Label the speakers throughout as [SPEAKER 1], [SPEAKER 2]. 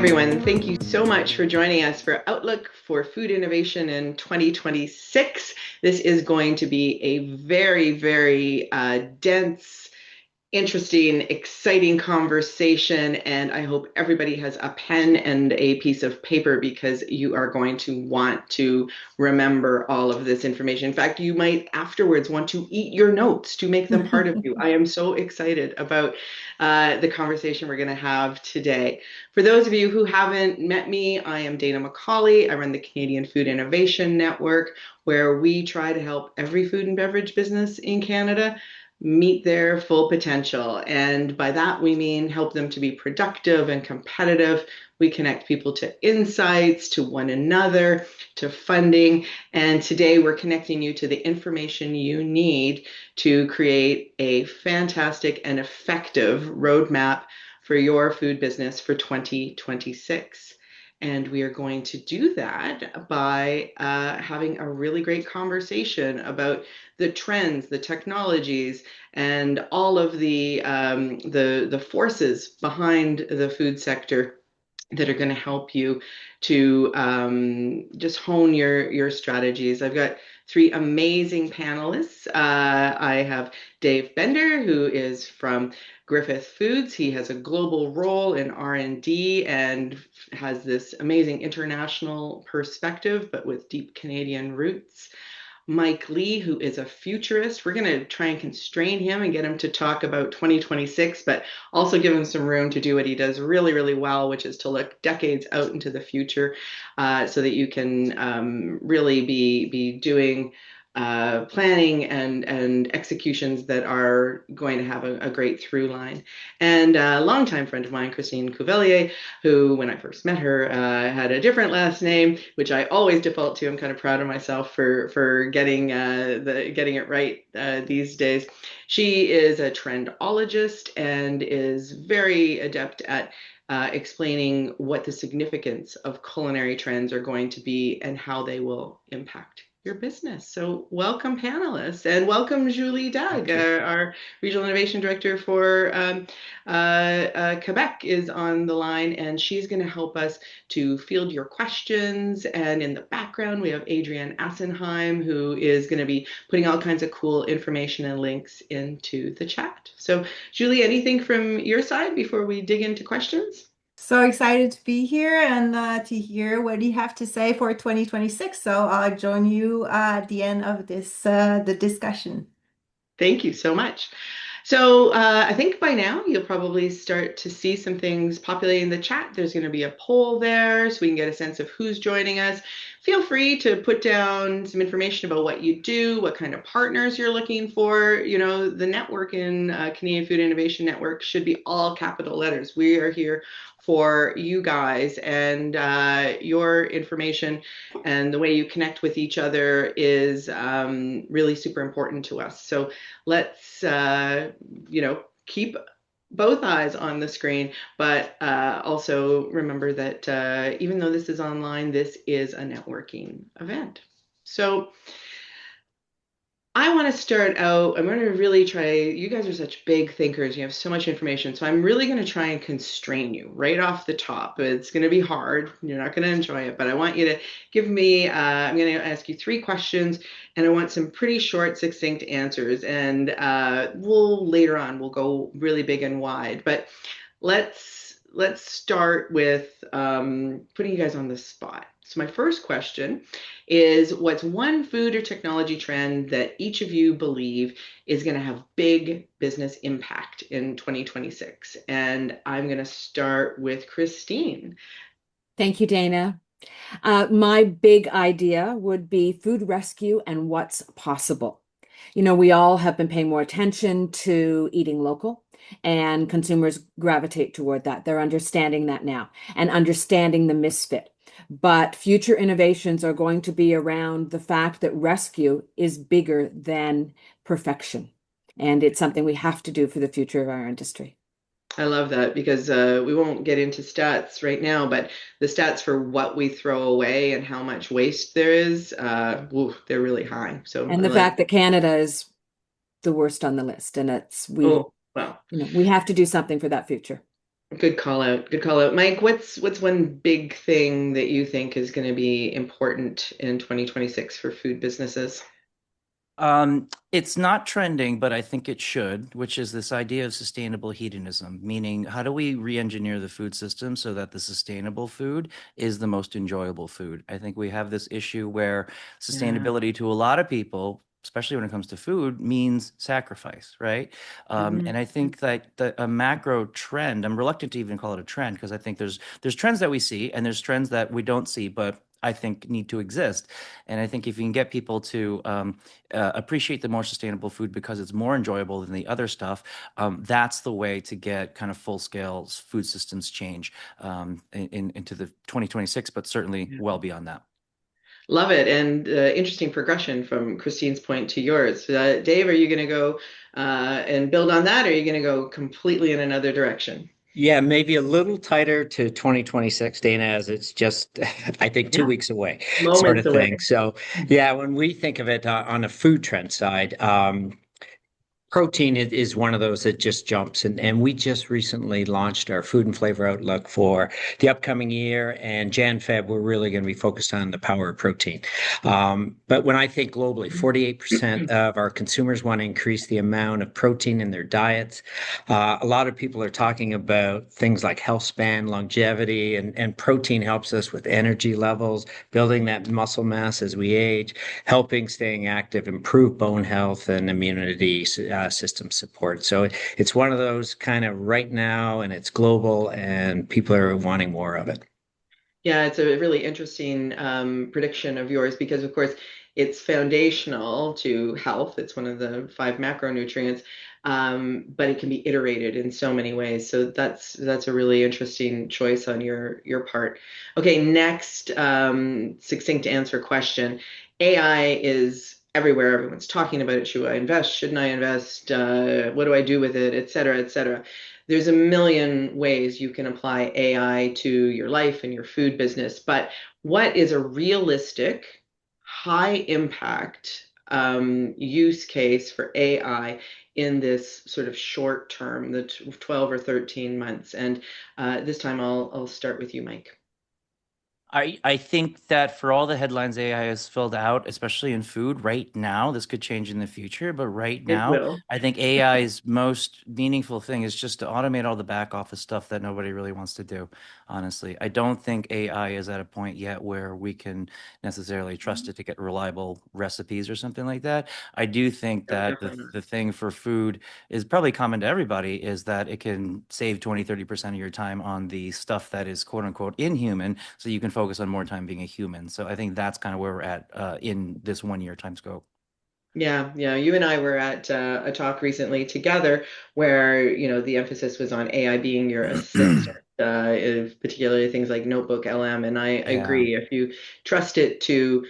[SPEAKER 1] everyone. Thank you so much for joining us for Outlook for Food Innovation in 2026. This is going to be a very dense, interesting, exciting conversation, and I hope everybody has a pen and a piece of paper because you are going to want to remember all of this information. In fact, you might afterwards want to eat your notes to make them part of you. I am so excited about the conversation we're going to have today. For those of you who haven't met me, I am Dana McCauley. I run the Canadian Food Innovation Network, where we try to help every food and beverage business in Canada meet their full potential. And by that, we mean help them to be productive and competitive. We connect people to insights, to one another, to funding. And today we're connecting you to the information you need to create a fantastic and effective roadmap for your food business for 2026. And we are going to do that by having a really great conversation about the trends, the technologies, and all of the forces behind the food sector that are going to help you to just hone your strategies. I've got three amazing panelists. I have Dave Bender, who is from Griffith Foods. He has a global role in R&D and has this amazing international perspective, but with deep Canadian roots. Mike Lee, who is a futurist. We're going to try and constrain him and get him to talk about 2026, but also give him some room to do what he does really well, which is to look decades out into the future so that you can really be doing planning and executions that are going to have a great through line. And a longtime friend of mine, Christine Couvelier, who, when I first met her, had a different last name, which I always default to. I'm kind of proud of myself for getting it right these days. She is a trendologist and is very adept at explaining what the significance of culinary trends are going to be and how they will impact your business. So welcome, panelists, and welcome Julie Doug, our Regional Innovation Director for Quebec is on the line, and she's going to help us to field your questions. And in the background, we have Adrienne Assenheim, who is going to be putting all kinds of cool information and links into the chat. So Julie, anything from your side before we dig into questions?
[SPEAKER 2] So excited to be here and to hear what you have to say for 2026. So I'll join you at the end of the discussion.
[SPEAKER 1] Thank you so much. So I think by now you'll probably start to see some things populating in the chat. There's going to be a poll there so we can get a sense of who's joining us. Feel free to put down some information about what you do, what kind of partners you're looking for. You know, the network in Canadian Food Innovation Network should be all capital letters. We are here for you guys, and your information and the way you connect with each other is really super important to us. So let's keep both eyes on the screen, but also remember that even though this is online, this is a networking event. So I want to start out, I'm going to really try, you guys are such big thinkers, you have so much information, so I'm really going to try and constrain you right off the top. It's going to be hard, you're not going to enjoy it, but I want you to give me, I'm going to ask you three questions, and I want some pretty short, succinct answers, and later on, we'll go really big and wide, but let's start with putting you guys on the spot. So my first question is, what's one food or technology trend that each of you believe is going to have big business impact in 2026? And I'm going to start with Christine.
[SPEAKER 3] Thank you, Dana. My big idea would be food rescue and what's possible. You know, we all have been paying more attention to eating local, and consumers gravitate toward that. They're understanding that now and understanding the misfit. But future innovations are going to be around the fact that rescue is bigger than perfection. And it's something we have to do for the future of our industry.
[SPEAKER 1] I love that because we won't get into stats right now, but the stats for what we throw away and how much waste there is, they're really high. So,
[SPEAKER 3] and the fact that Canada is the worst on the list, and we have to do something for that future.
[SPEAKER 1] Good call out. Good call out. Mike, what's one big thing that you think is going to be important in 2026 for food businesses?
[SPEAKER 4] It's not trending, but I think it should, which is this idea of sustainable hedonism, meaning how do we re-engineer the food system so that the sustainable food is the most enjoyable food? I think we have this issue where
[SPEAKER 1] Yeah.
[SPEAKER 4] sustainability to a lot of people, especially when it comes to food, means sacrifice, right?
[SPEAKER 1] Mhm.
[SPEAKER 4] And I think that a macro trend, I'm reluctant to even call it a trend because I think there's trends that we see and there's trends that we don't see, but I think need to exist. And I think if you can get people to appreciate the more sustainable food because it's more enjoyable than the other stuff. That's the way to get kind of full scale food systems change into the 2026, but certainly
[SPEAKER 1] Yeah.
[SPEAKER 4] well beyond that.
[SPEAKER 1] Love it. And interesting progression from Christine's point to yours. Dave, are you going to go and build on that, or are you going to go completely in another direction?
[SPEAKER 5] Yeah, maybe a little tighter to 2026, Dana, as it's just, I think, two
[SPEAKER 1] Yeah.
[SPEAKER 5] weeks away, sort
[SPEAKER 1] Moments
[SPEAKER 5] of thing.
[SPEAKER 1] away.
[SPEAKER 5] So, yeah, when we think of it on a food trend side, protein is one of those that just jumps. And we just recently launched our food and flavor outlook for the upcoming year. And Jan Feb, we're really going to be focused on the power of protein. But when I think globally, 48% of our consumers want to increase the amount of protein in their diets. A lot of people are talking about things like health span, longevity, and protein helps us with energy levels, building that muscle mass as we age, helping staying active, improve bone health and immunity system support. So it's one of those kind of right now, and it's global, and people are wanting more of it.
[SPEAKER 1] Yeah, it's a really interesting prediction of yours because, of course, it's foundational to health. It's one of the five macronutrients, but it can be iterated in so many ways. So that's a really interesting choice on your part. Okay, next succinct answer question. AI is everywhere. Everyone's talking about it. Should I invest? Shouldn't I invest? What do I do with it? Et cetera, et cetera. There's a million ways you can apply AI to your life and your food business, but what is a realistic, high impact use case for AI in this sort of short term, the 12 or 13 months? And this time I'll start with you, Mike.
[SPEAKER 4] I think that for all the headlines AI has filled out, especially in food right now, this could change in the future, but right
[SPEAKER 1] It
[SPEAKER 4] now,
[SPEAKER 1] will.
[SPEAKER 4] I think AI's most meaningful thing is just to automate all the back office stuff that nobody really wants to do, honestly. I don't think AI is at a point yet where we can necessarily trust it to get reliable recipes or something like that. I do think
[SPEAKER 1] No,
[SPEAKER 4] that
[SPEAKER 1] definitely not.
[SPEAKER 4] the thing for food is probably common to everybody is that it can save 20-30% of your time on the stuff that is quote unquote inhuman so you can focus on more time being a human. So I think that's kind of where we're at in this 1 year time scope.
[SPEAKER 1] Yeah, yeah. You and I were at a talk recently together where, the emphasis was on AI being your assistant, particularly things like Notebook LM. And I
[SPEAKER 4] Yeah.
[SPEAKER 1] agree. If you trust it to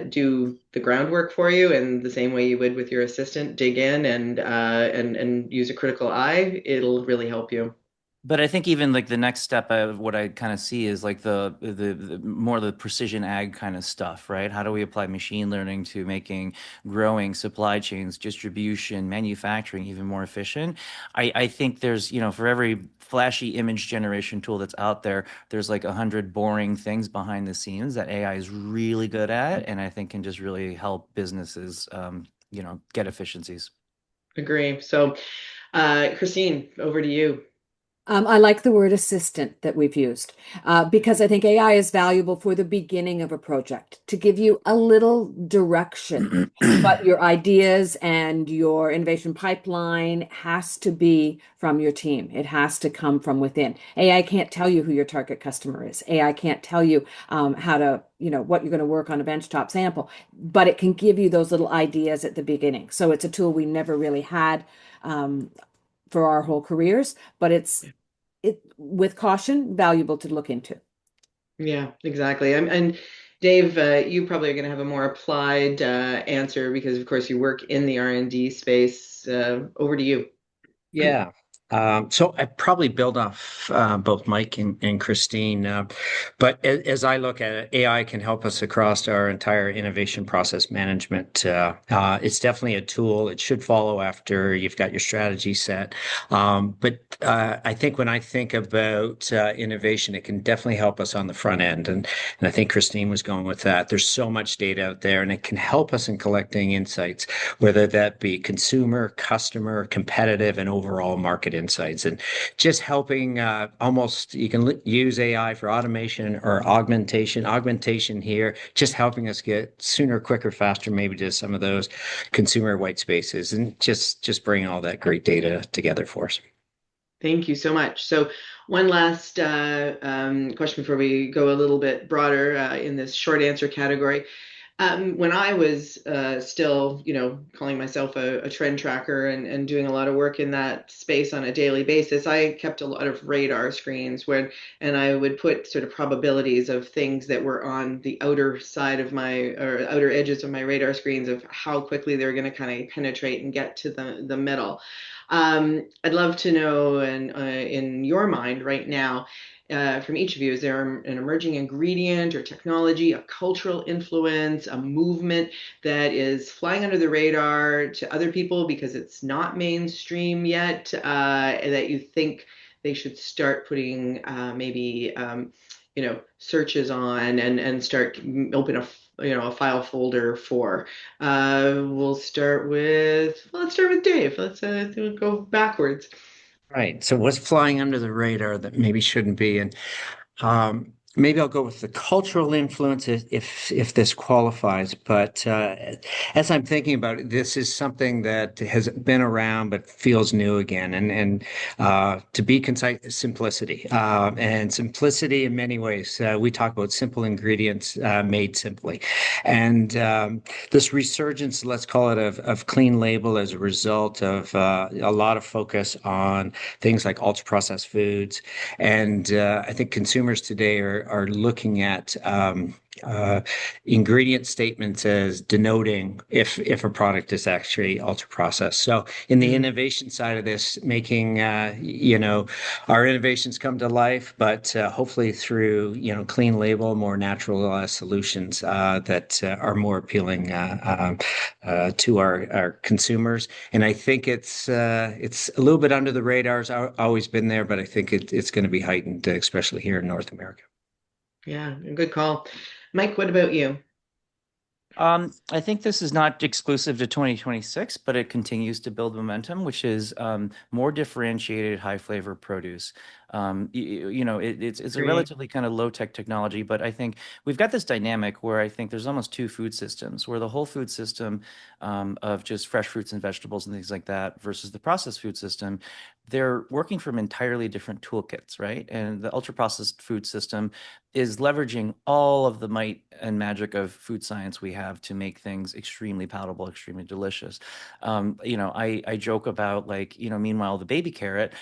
[SPEAKER 1] do the groundwork for you in the same way you would with your assistant, dig in and use a critical eye, it'll really help you.
[SPEAKER 4] But I think even like the next step of what I kind of see is like the more the precision ag kind of stuff, right? How do we apply machine learning to making growing supply chains, distribution, manufacturing even more efficient? I think there's, for every flashy image generation tool that's out there, there's like 100 boring things behind the scenes that AI is really good at, and I think can just really help businesses, get efficiencies.
[SPEAKER 1] Agree. So, Christine, over to you.
[SPEAKER 3] I like the word assistant that we've used because I think AI is valuable for the beginning of a project to give you a little direction. But your ideas and your innovation pipeline has to be from your team. It has to come from within. AI can't tell you who your target customer is. AI can't tell you how to, what you're going to work on a benchtop sample, but it can give you those little ideas at the beginning. So it's a tool we never really had for our whole careers, but it with caution, valuable to look into.
[SPEAKER 1] Yeah, exactly. And Dave, you probably are going to have a more applied answer because, of course, you work in the R&D space. Over to you.
[SPEAKER 5] Yeah. So I probably build off both Mike and Christine. But as I look at it, AI can help us across our entire innovation process management. It's definitely a tool. It should follow after you've got your strategy set. But I think when I think about innovation, it can definitely help us on the front end. And I think Christine was going with that. There's so much data out there, and it can help us in collecting insights, whether that be consumer, customer, competitive, and overall market insights. And just helping almost, you can use AI for automation or augmentation. Augmentation here, just helping us get sooner, quicker, faster, maybe to some of those consumer white spaces, and just bring all that great data together for us.
[SPEAKER 1] Thank you so much. So, one last question before we go a little bit broader in this short answer category. When I was still, calling myself a trend tracker and doing a lot of work in that space on a daily basis, I kept a lot of radar screens and I would put sort of probabilities of things that were on the outer side of or outer edges of my radar screens of how quickly they were going to kind of penetrate and get to the middle. I'd love to know, and in your mind right now, from each of you, is there an emerging ingredient or technology, a cultural influence, a movement that is flying under the radar to other people because it's not mainstream yet, that you think they should start putting maybe searches on and start open a file folder for? Let's start with Dave. Let's go backwards.
[SPEAKER 5] Right. So what's flying under the radar that maybe shouldn't be? And maybe I'll go with the cultural influence if this qualifies. But as I'm thinking about it, this is something that has been around but feels new again. And to be concise, simplicity. And simplicity in many ways. We talk about simple ingredients made simply. And this resurgence, let's call it, of clean label as a result of a lot of focus on things like ultra processed foods. And I think consumers today are looking at ingredient statements as denoting if a product is actually ultra processed. So in the innovation side of this, making our innovations come to life, but hopefully through clean label, more natural solutions that are more appealing to our consumers. And I think it's a little bit under the radar. It's always been there, but I think it's going to be heightened, especially here in North America.
[SPEAKER 1] Yeah, good call. Mike, what about you?
[SPEAKER 4] I think this is not exclusive to 2026, but it continues to build momentum, which is more differentiated, high flavor produce. It's a
[SPEAKER 1] Great.
[SPEAKER 4] relatively kind of low tech technology, but I think we've got this dynamic where I think there's almost two food systems, where the whole food system of just fresh fruits and vegetables and things like that versus the processed food system. They're working from entirely different toolkits, right? And the ultra processed food system is leveraging all of the might and magic of food science we have to make things extremely palatable, extremely delicious. I joke about, like, meanwhile, the baby carrot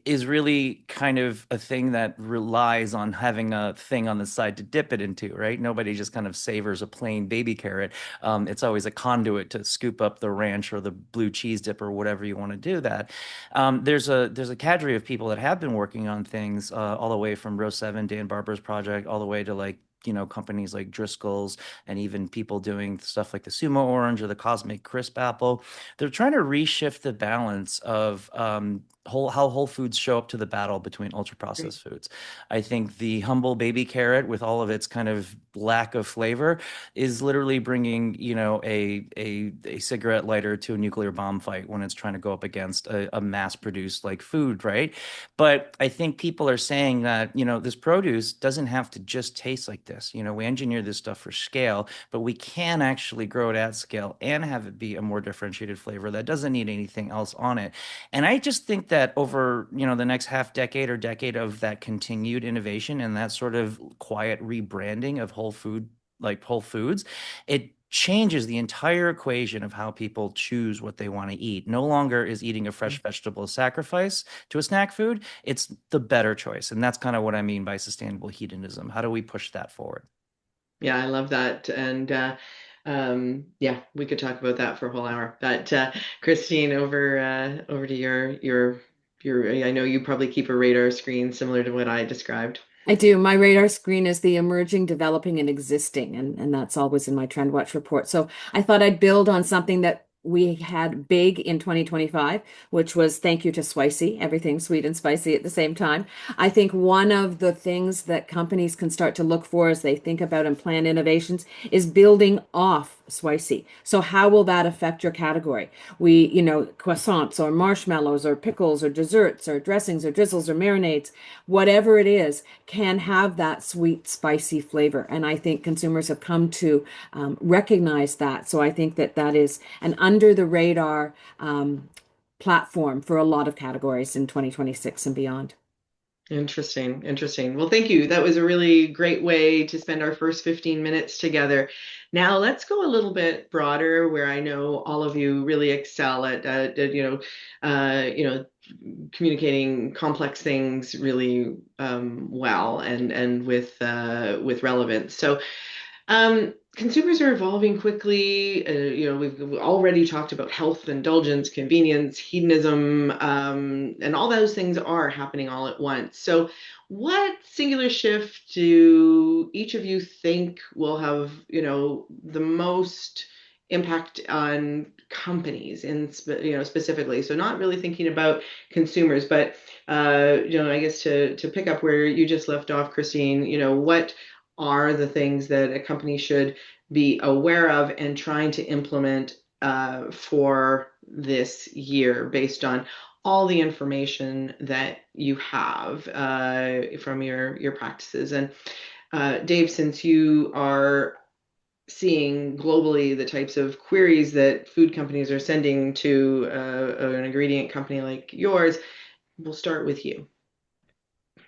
[SPEAKER 4] is really kind of a thing that relies on having a thing on the side to dip it into, right? Nobody just kind of savors a plain baby carrot. It's always a conduit to scoop up the ranch or the blue cheese dip or whatever you want to do that. There's a cadre of people that have been working on things all the way from Row 7, Dan Barber's project, all the way to, like, companies like Driscoll's, and even people doing stuff like the Sumo Orange or the Cosmic Crisp Apple. They're trying to reshift the balance of how whole foods show up to the battle between ultra processed foods. I think the humble baby carrot, with all of its kind of lack of flavor, is literally bringing a cigarette lighter to a nuclear bomb fight when it's trying to go up against a mass produced like food, right? But I think people are saying that this produce doesn't have to just taste like this. We engineer this stuff for scale, but we can actually grow it at scale and have it be a more differentiated flavor that doesn't need anything else on it. And I just think that over, the next half decade or decade of that continued innovation and that sort of quiet rebranding of Whole Foods, it changes the entire equation of how people choose what they want to eat. No longer is eating a fresh vegetable a sacrifice to a snack food. It's the better choice. And that's kind of what I mean by sustainable hedonism. How do we push that forward?
[SPEAKER 1] Yeah, I love that. And Yeah, we could talk about that for a whole hour. But Christine, over to your. I know you probably keep a radar screen similar to what I described.
[SPEAKER 3] I do. My radar screen is the emerging, developing, and existing, and that's always in my Trend Watch report. So I thought I'd build on something that we had big in 2025, which was thank you to Spicy, everything sweet and spicy at the same time. I think one of the things that companies can start to look for as they think about and plan innovations is building off Spicy. So how will that affect your category? Croissants or marshmallows or pickles or desserts or dressings or drizzles or marinades, whatever it is, can have that sweet, spicy flavor. And I think consumers have come to recognize that. So I think that that is an under the radar platform for a lot of categories in 2026 and beyond.
[SPEAKER 1] Interesting, interesting. Well, thank you. That was a really great way to spend our first 15 minutes together. Now let's go a little bit broader, where I know all of you really excel at communicating complex things really well and with relevance. So consumers are evolving quickly. We've already talked about health, indulgence, convenience, hedonism, and all those things are happening all at once. So, what singular shift do each of you think will have, the most impact on companies specifically? So, not really thinking about consumers, but I guess to pick up where you just left off, Christine, what are the things that a company should be aware of and trying to implement for this year based on all the information that you have from your practices. And Dave, since you are seeing globally the types of queries that food companies are sending to an ingredient company like yours, we'll start with you.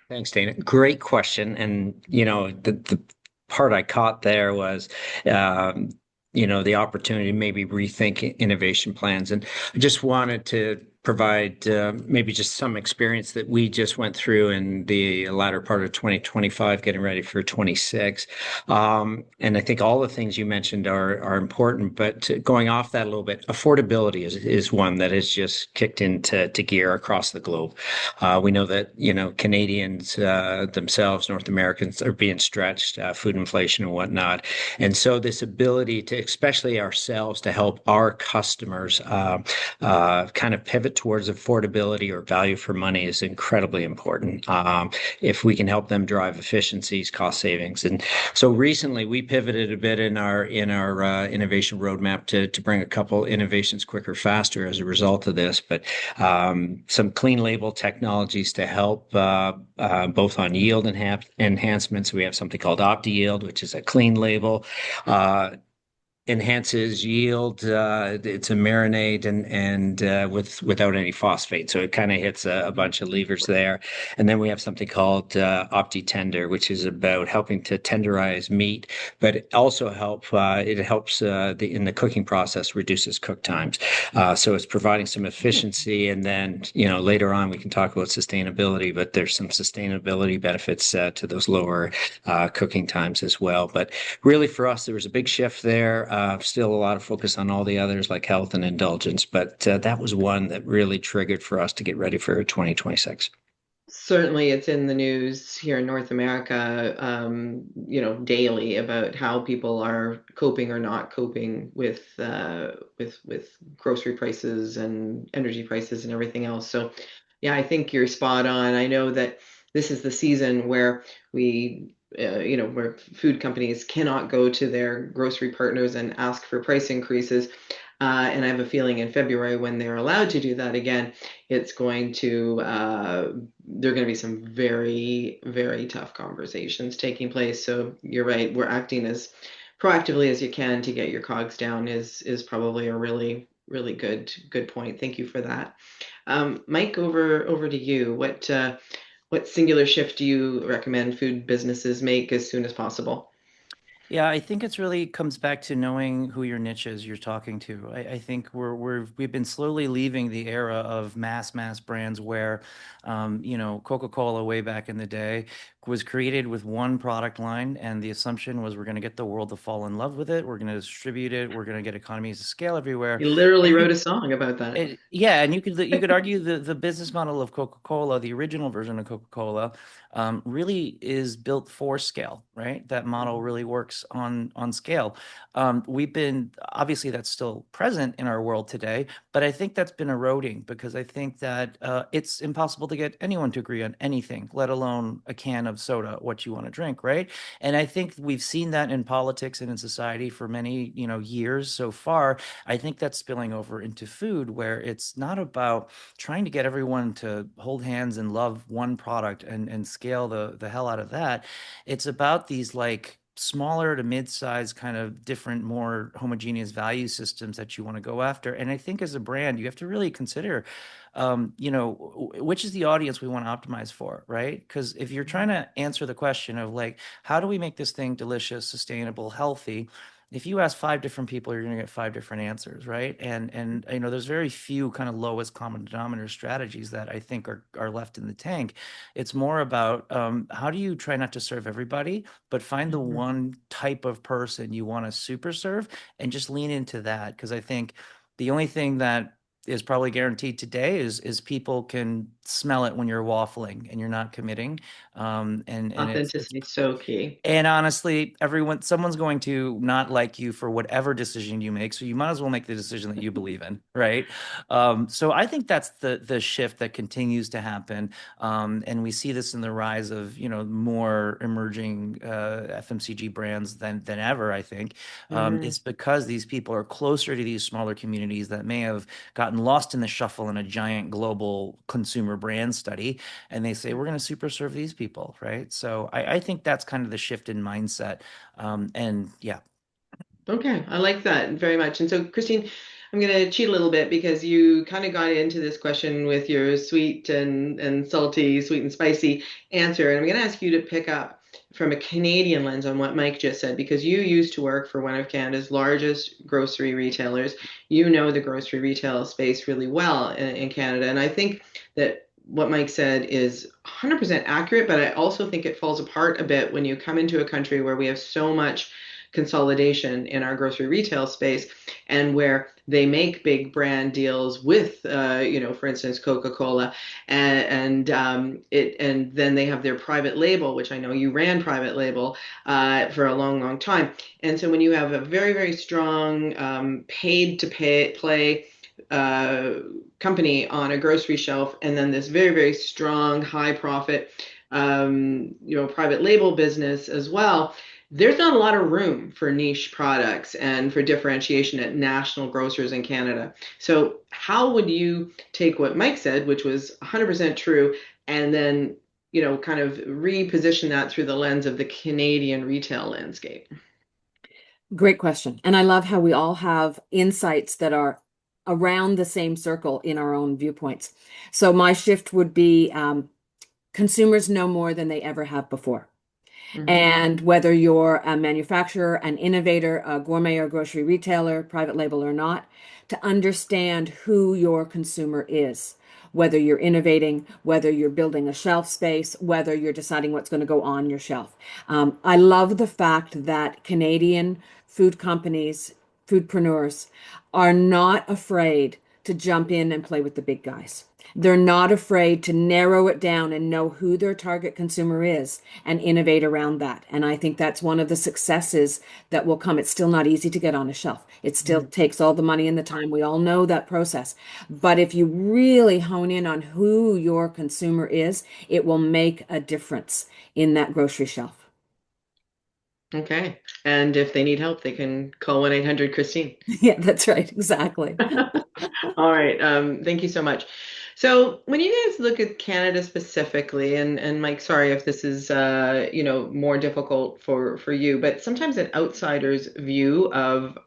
[SPEAKER 5] Thanks, Dana. Great question. And, the part I caught there was, the opportunity to maybe rethink innovation plans. And I just wanted to provide maybe just some experience that we just went through in the latter part of 2025, getting ready for 26. And I think all the things you mentioned are important, but going off that a little bit, affordability is one that has just kicked into gear across the globe. We know that, Canadians themselves, North Americans, are being stretched, food inflation and whatnot. And so this ability to, especially ourselves, to help our customers kind of pivot towards affordability or value for money is incredibly important. If we can help them drive efficiencies, cost savings. And so recently we pivoted a bit in our innovation roadmap to bring a couple innovations quicker, faster as a result of this, but some clean label technologies to help both on yield enhancements. We have something called OptiYield, which is a clean label. Enhances yield. It's a marinade and without any phosphate, so it kind of hits a bunch of levers there. And then we have something called Opti Tender, which is about helping to tenderize meat, but it also helps in the cooking process, reduces cook times. So it's providing some efficiency, and then later on we can talk about sustainability, but there's some sustainability benefits to those lower cooking times as well. But really, for us, there was a big shift there. Still a lot of focus on all the others like health and indulgence, but that was one that really triggered for us to get ready for 2026.
[SPEAKER 1] Certainly, it's in the news here in North America, daily about how people are coping or not coping with grocery prices and energy prices and everything else. So, yeah, I think you're spot on. I know that this is the season where where food companies cannot go to their grocery partners and ask for price increases. And I have a feeling in February, when they're allowed to do that again, it's going to, there are going to be some very, very tough conversations taking place. So you're right, we're acting as proactively as you can to get your COGS down is probably a really, really good point. Thank you for that. Mike, over to you. What singular shift do you recommend food businesses make as soon as possible?
[SPEAKER 4] Yeah, I think it's really comes back to knowing who your niche is you're talking to. I think we've been slowly leaving the era of mass brands where, Coca-Cola way back in the day was created with one product line, and the assumption was we're going to get the world to fall in love with it. We're going to distribute it. We're going to get economies of scale everywhere.
[SPEAKER 1] He literally
[SPEAKER 4] And
[SPEAKER 1] wrote a song about that.
[SPEAKER 4] yeah, and you could argue the business model of Coca-Cola, the original version of Coca-Cola, really is built for scale, right? That model really works on scale. We've been obviously that's still present in our world today, but I think that's been eroding because I think that it's impossible to get anyone to agree on anything, let alone a can of soda, what you want to drink, right? And I think we've seen that in politics and in society for many, years so far. I think that's spilling over into food, where it's not about trying to get everyone to hold hands and love one product and scale the hell out of that. It's about these like smaller to mid-size kind of different, more homogeneous value systems that you want to go after. And I think as a brand, you have to really consider, which is the audience we want to optimize for, right? Because if you're trying to answer the question of like, how do we make this thing delicious, sustainable, healthy? If you ask five different people, you're going to get five different answers, right? And there's very few kind of lowest common denominator strategies that I think are left in the tank. It's more about how do you try not to serve everybody, but find the one type of person you want to super serve and just lean into that. Because I think the only thing that is probably guaranteed today is people can smell it when you're waffling and you're not committing. And it's
[SPEAKER 1] Authenticity is so key.
[SPEAKER 4] and honestly, someone's going to not like you for whatever decision you make. So you might as well make the decision that you believe in, right? So I think that's the shift that continues to happen. And we see this in the rise of, more emerging FMCG brands than ever, I think. It's because these people are closer to these smaller communities that may have gotten lost in the shuffle in a giant global consumer brand study. And they say, we're going to super serve these people, right? So I think that's kind of the shift in mindset. And yeah.
[SPEAKER 1] Okay, I like that very much. And so, Christine, I'm going to cheat a little bit because you kind of got into this question with your sweet and salty, sweet and spicy answer. And I'm going to ask you to pick up from a Canadian lens on what Mike just said, because you used to work for one of Canada's largest grocery retailers. You know the grocery retail space really well in Canada. And I think that what Mike said is 100% accurate, but I also think it falls apart a bit when you come into a country where we have so much consolidation in our grocery retail space, and where they make big brand deals with, for instance, Coca-Cola, and then they have their private label, which I know you ran private label for a long, long time. And so when you have a very, very strong paid to play company on a grocery shelf, and then this very, very strong, high profit, private label business as well, there's not a lot of room for niche products and for differentiation at national grocers in Canada. So how would you take what Mike said, which was 100% true, and then, kind of reposition that through the lens of the Canadian retail landscape?
[SPEAKER 3] Great question. And I love how we all have insights that are around the same circle in our own viewpoints. So my shift would be consumers know more than they ever have before. And whether you're a manufacturer, an innovator, a gourmet or grocery retailer, private label or not, to understand who your consumer is, whether you're innovating, whether you're building a shelf space, whether you're deciding what's going to go on your shelf. I love the fact that Canadian food companies, foodpreneurs, are not afraid to jump in and play with the big guys. They're not afraid to narrow it down and know who their target consumer is and innovate around that. And I think that's one of the successes that will come. It's still not easy to get on a shelf. It still takes all the money and the time. We all know that process. But if you really hone in on who your consumer is, it will make a difference in that grocery shelf.
[SPEAKER 1] Okay. And if they need help, they can call 1-800-Christine.
[SPEAKER 3] Yeah, that's right. Exactly.
[SPEAKER 1] All right. Thank you so much. So when you guys look at Canada specifically, and Mike, sorry if this is more difficult for you, but sometimes an outsider's view of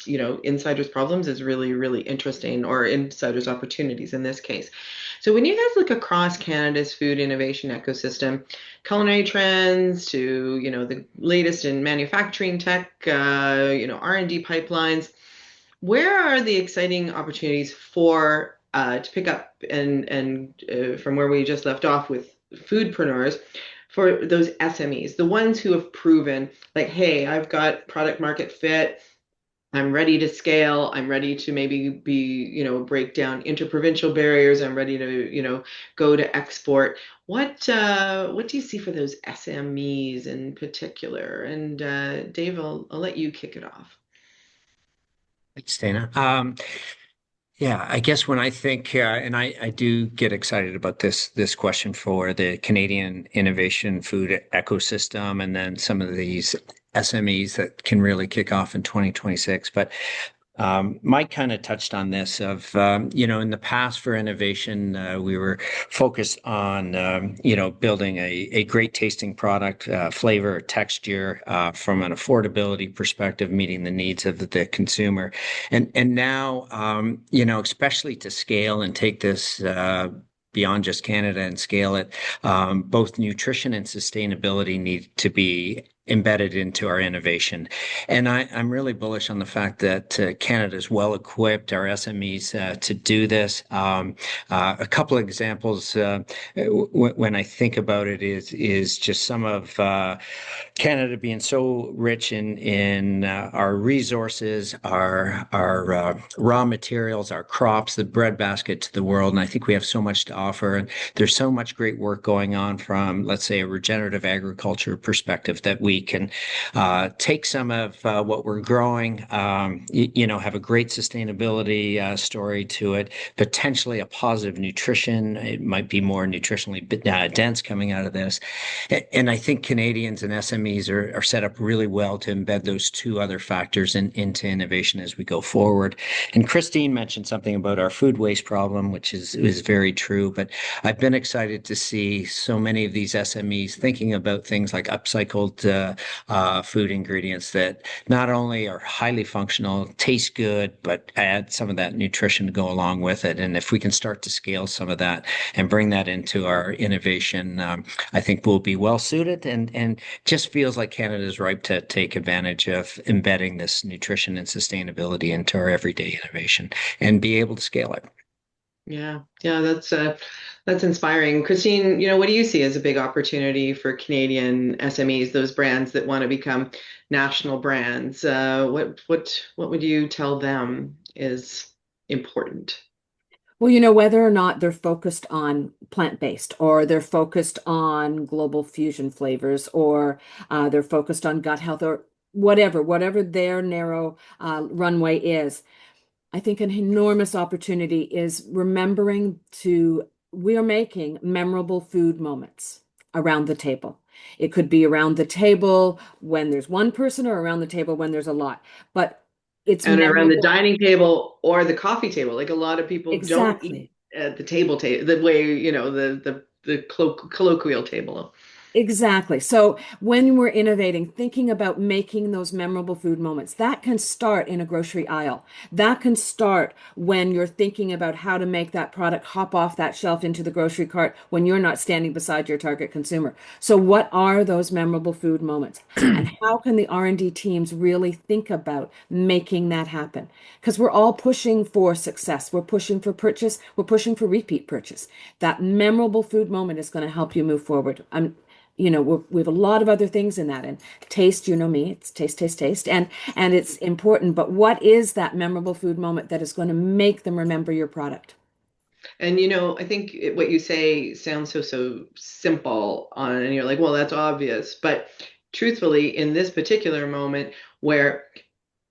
[SPEAKER 1] insiders' problems is really, really interesting, or insiders' opportunities in this case. So when you guys look across Canada's food innovation ecosystem, culinary trends to the latest in manufacturing tech, R&D pipelines, where are the exciting opportunities for to pick up and from where we just left off with foodpreneurs, for those SMEs, the ones who have proven like, hey, I've got product market fit. I'm ready to scale. I'm ready to maybe break down interprovincial barriers. I'm ready to, go to export. What do you see for those SMEs in particular? And Dave, I'll let you kick it off.
[SPEAKER 5] Thanks, Dana. Yeah, I guess when I think, and I do get excited about this question for the Canadian innovation food ecosystem, and then some of these SMEs that can really kick off in 2026. But Mike kind of touched on this in the past for innovation, we were focused on, building a great tasting product, flavor, texture, from an affordability perspective, meeting the needs of the consumer. And now, especially to scale and take this, beyond just Canada and scale it, both nutrition and sustainability need to be embedded into our innovation. And I'm really bullish on the fact that Canada is well equipped, our SMEs, to do this. A couple of examples when I think about it is just some of Canada being so rich in our resources, our raw materials, our crops, the breadbasket to the world. And I think we have so much to offer. And there's so much great work going on from, let's say, a regenerative agriculture perspective that we can take some of what we're growing, have a great sustainability story to it, potentially a positive nutrition. It might be more nutritionally dense coming out of this. And I think Canadians and SMEs are set up really well to embed those two other factors into innovation as we go forward. And Christine mentioned something about our food waste problem, which is very true. But I've been excited to see so many of these SMEs thinking about things like upcycled food ingredients that not only are highly functional, taste good, but add some of that nutrition to go along with it. And if we can start to scale some of that and bring that into our innovation, I think we'll be well suited, and just feels like Canada is ripe to take advantage of embedding this nutrition and sustainability into our everyday innovation and be able to scale it.
[SPEAKER 1] Yeah, that's inspiring. Christine, what do you see as a big opportunity for Canadian SMEs, those brands that want to become national brands? What would you tell them is important?
[SPEAKER 3] Well, whether or not they're focused on plant-based, or they're focused on global fusion flavors, or they're focused on gut health, or whatever their narrow runway is, I think an enormous opportunity is remembering we are making memorable food moments around the table. It could be around the table when there's one person, or around the table when there's a lot, but it's
[SPEAKER 1] And around the
[SPEAKER 3] memorable.
[SPEAKER 1] dining table or the coffee table. Like a lot of people don't eat
[SPEAKER 3] Exactly.
[SPEAKER 1] at the table, the way, the colloquial table.
[SPEAKER 3] Exactly. So when we're innovating, thinking about making those memorable food moments, that can start in a grocery aisle. That can start when you're thinking about how to make that product hop off that shelf into the grocery cart when you're not standing beside your target consumer. So what are those memorable food moments? And how can the R&D teams really think about making that happen? Because we're all pushing for success. We're pushing for purchase. We're pushing for repeat purchase. That memorable food moment is going to help you move forward. We have a lot of other things in that, and taste, me, it's taste, taste, taste, and it's important. But what is that memorable food moment that is going to make them remember your product?
[SPEAKER 1] And I think what you say sounds so simple and you're like, well, that's obvious. But truthfully, in this particular moment where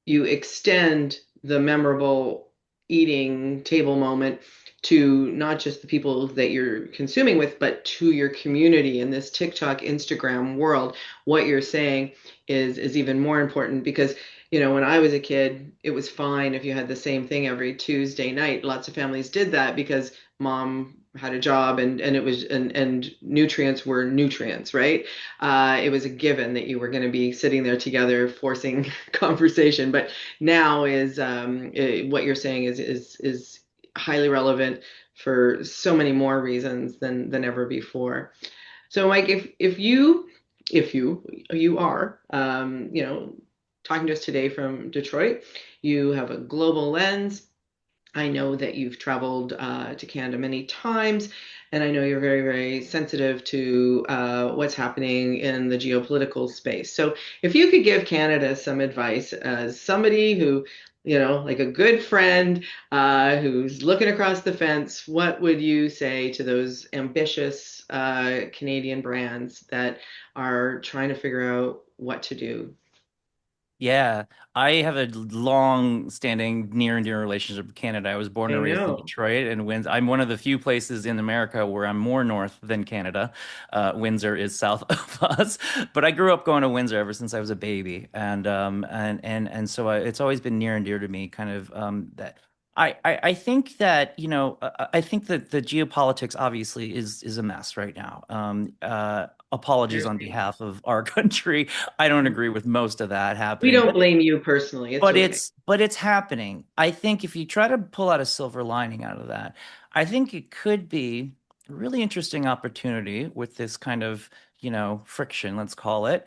[SPEAKER 1] you extend the memorable eating table moment to not just the people that you're consuming with, but to your community in this TikTok, Instagram world, what you're saying is even more important because, when I was a kid, it was fine if you had the same thing every Tuesday night. Lots of families did that because mom had a job and nutrients were nutrients, right? It was a given that you were going to be sitting there together forcing conversation. But now what you're saying is highly relevant for so many more reasons than ever before. So Mike, if you are talking to us today from Detroit, you have a global lens. I know that you've traveled to Canada many times, and I know you're very, very sensitive to what's happening in the geopolitical space. So, if you could give Canada some advice as somebody who, like a good friend who's looking across the fence, what would you say to those ambitious Canadian brands that are trying to figure out what to do?
[SPEAKER 4] Yeah, I have a long-standing, near and dear relationship with Canada. I was born
[SPEAKER 1] I
[SPEAKER 4] and raised in
[SPEAKER 1] know.
[SPEAKER 4] Detroit, and I'm one of the few places in America where I'm more north than Canada. Windsor is south of us, but I grew up going to Windsor ever since I was a baby, and so it's always been near and dear to me. Kind of that. I think that I think that the geopolitics obviously is a mess right now. Apologies on
[SPEAKER 1] Seriously.
[SPEAKER 4] behalf of our country. I don't agree with most of that
[SPEAKER 1] We
[SPEAKER 4] happening,
[SPEAKER 1] don't blame you personally. It's
[SPEAKER 4] but
[SPEAKER 1] okay.
[SPEAKER 4] it's happening. I think if you try to pull out a silver lining out of that, I think it could be a really interesting opportunity with this kind of, friction, let's call it,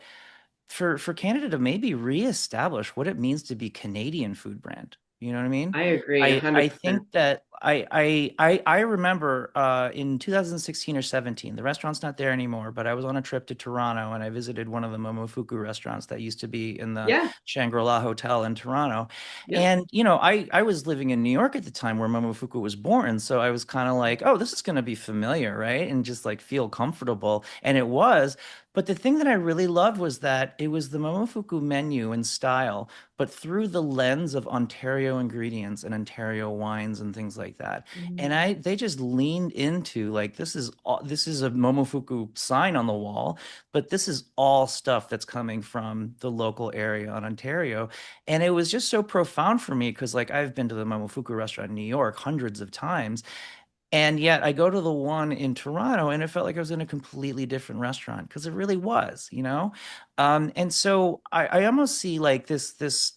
[SPEAKER 4] for Canada to maybe reestablish what it means to be Canadian food brand. You know what I mean?
[SPEAKER 1] I agree
[SPEAKER 4] I
[SPEAKER 1] 100%.
[SPEAKER 4] think that I remember in 2016 or 17, the restaurant's not there anymore, but I was on a trip to Toronto and I visited one of the Momofuku restaurants that used to be in the
[SPEAKER 1] Yeah.
[SPEAKER 4] Shangri-La Hotel in Toronto.
[SPEAKER 1] Yep.
[SPEAKER 4] And I was living in New York at the time where Momofuku was born, so I was kind of like, oh, this is going to be familiar, right? And just like feel comfortable. And it was. But the thing that I really loved was that it was the Momofuku menu and style, but through the lens of Ontario ingredients and Ontario wines and things like that. And
[SPEAKER 1] Mm.
[SPEAKER 4] they just leaned into like this is a Momofuku sign on the wall, but this is all stuff that's coming from the local area on Ontario. And it was just so profound for me because like I've been to the Momofuku restaurant in New York hundreds of times. And yet I go to the one in Toronto and it felt like I was in a completely different restaurant because it really was. And so I almost see like this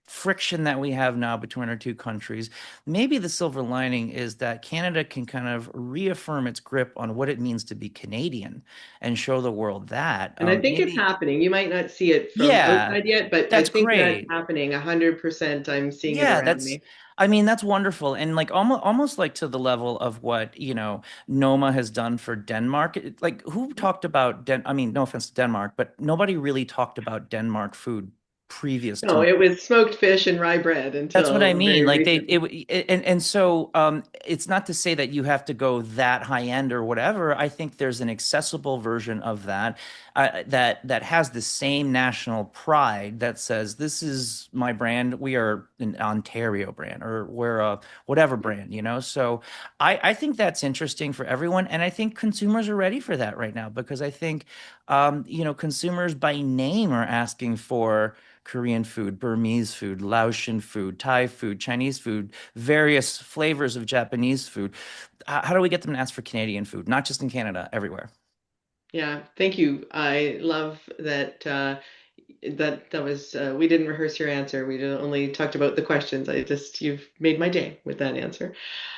[SPEAKER 4] friction that we have now between our two countries. Maybe the silver lining is that Canada can kind of reaffirm its grip on what it means to be Canadian and show the world that.
[SPEAKER 1] And I think it's
[SPEAKER 4] Maybe,
[SPEAKER 1] happening. You might not see it from
[SPEAKER 4] yeah,
[SPEAKER 1] outside yet, but I
[SPEAKER 4] that's
[SPEAKER 1] think that's
[SPEAKER 4] great.
[SPEAKER 1] happening 100%. I'm seeing it
[SPEAKER 4] Yeah,
[SPEAKER 1] around me.
[SPEAKER 4] I mean, that's wonderful. And like almost like to the level of what, Noma has done for Denmark. Like who talked about I mean, no offense to Denmark, but nobody really talked about Denmark food previous
[SPEAKER 1] No,
[SPEAKER 4] to.
[SPEAKER 1] it was smoked fish and rye bread
[SPEAKER 4] That's what I
[SPEAKER 1] until
[SPEAKER 4] mean.
[SPEAKER 1] very
[SPEAKER 4] Like
[SPEAKER 1] recently.
[SPEAKER 4] and so it's not to say that you have to go that high end or whatever. I think there's an accessible version of that that has the same national pride that says this is my brand. We are an Ontario brand or we're a whatever brand. So I think that's interesting for everyone, and I think consumers are ready for that right now because I think consumers by name are asking for Korean food, Burmese food, Laotian food, Thai food, Chinese food, various flavors of Japanese food. How do we get them to ask for Canadian food? Not just in Canada, everywhere.
[SPEAKER 1] Yeah, thank you. I love that that was we didn't rehearse your answer. We only talked about the questions. You've made my day with that answer.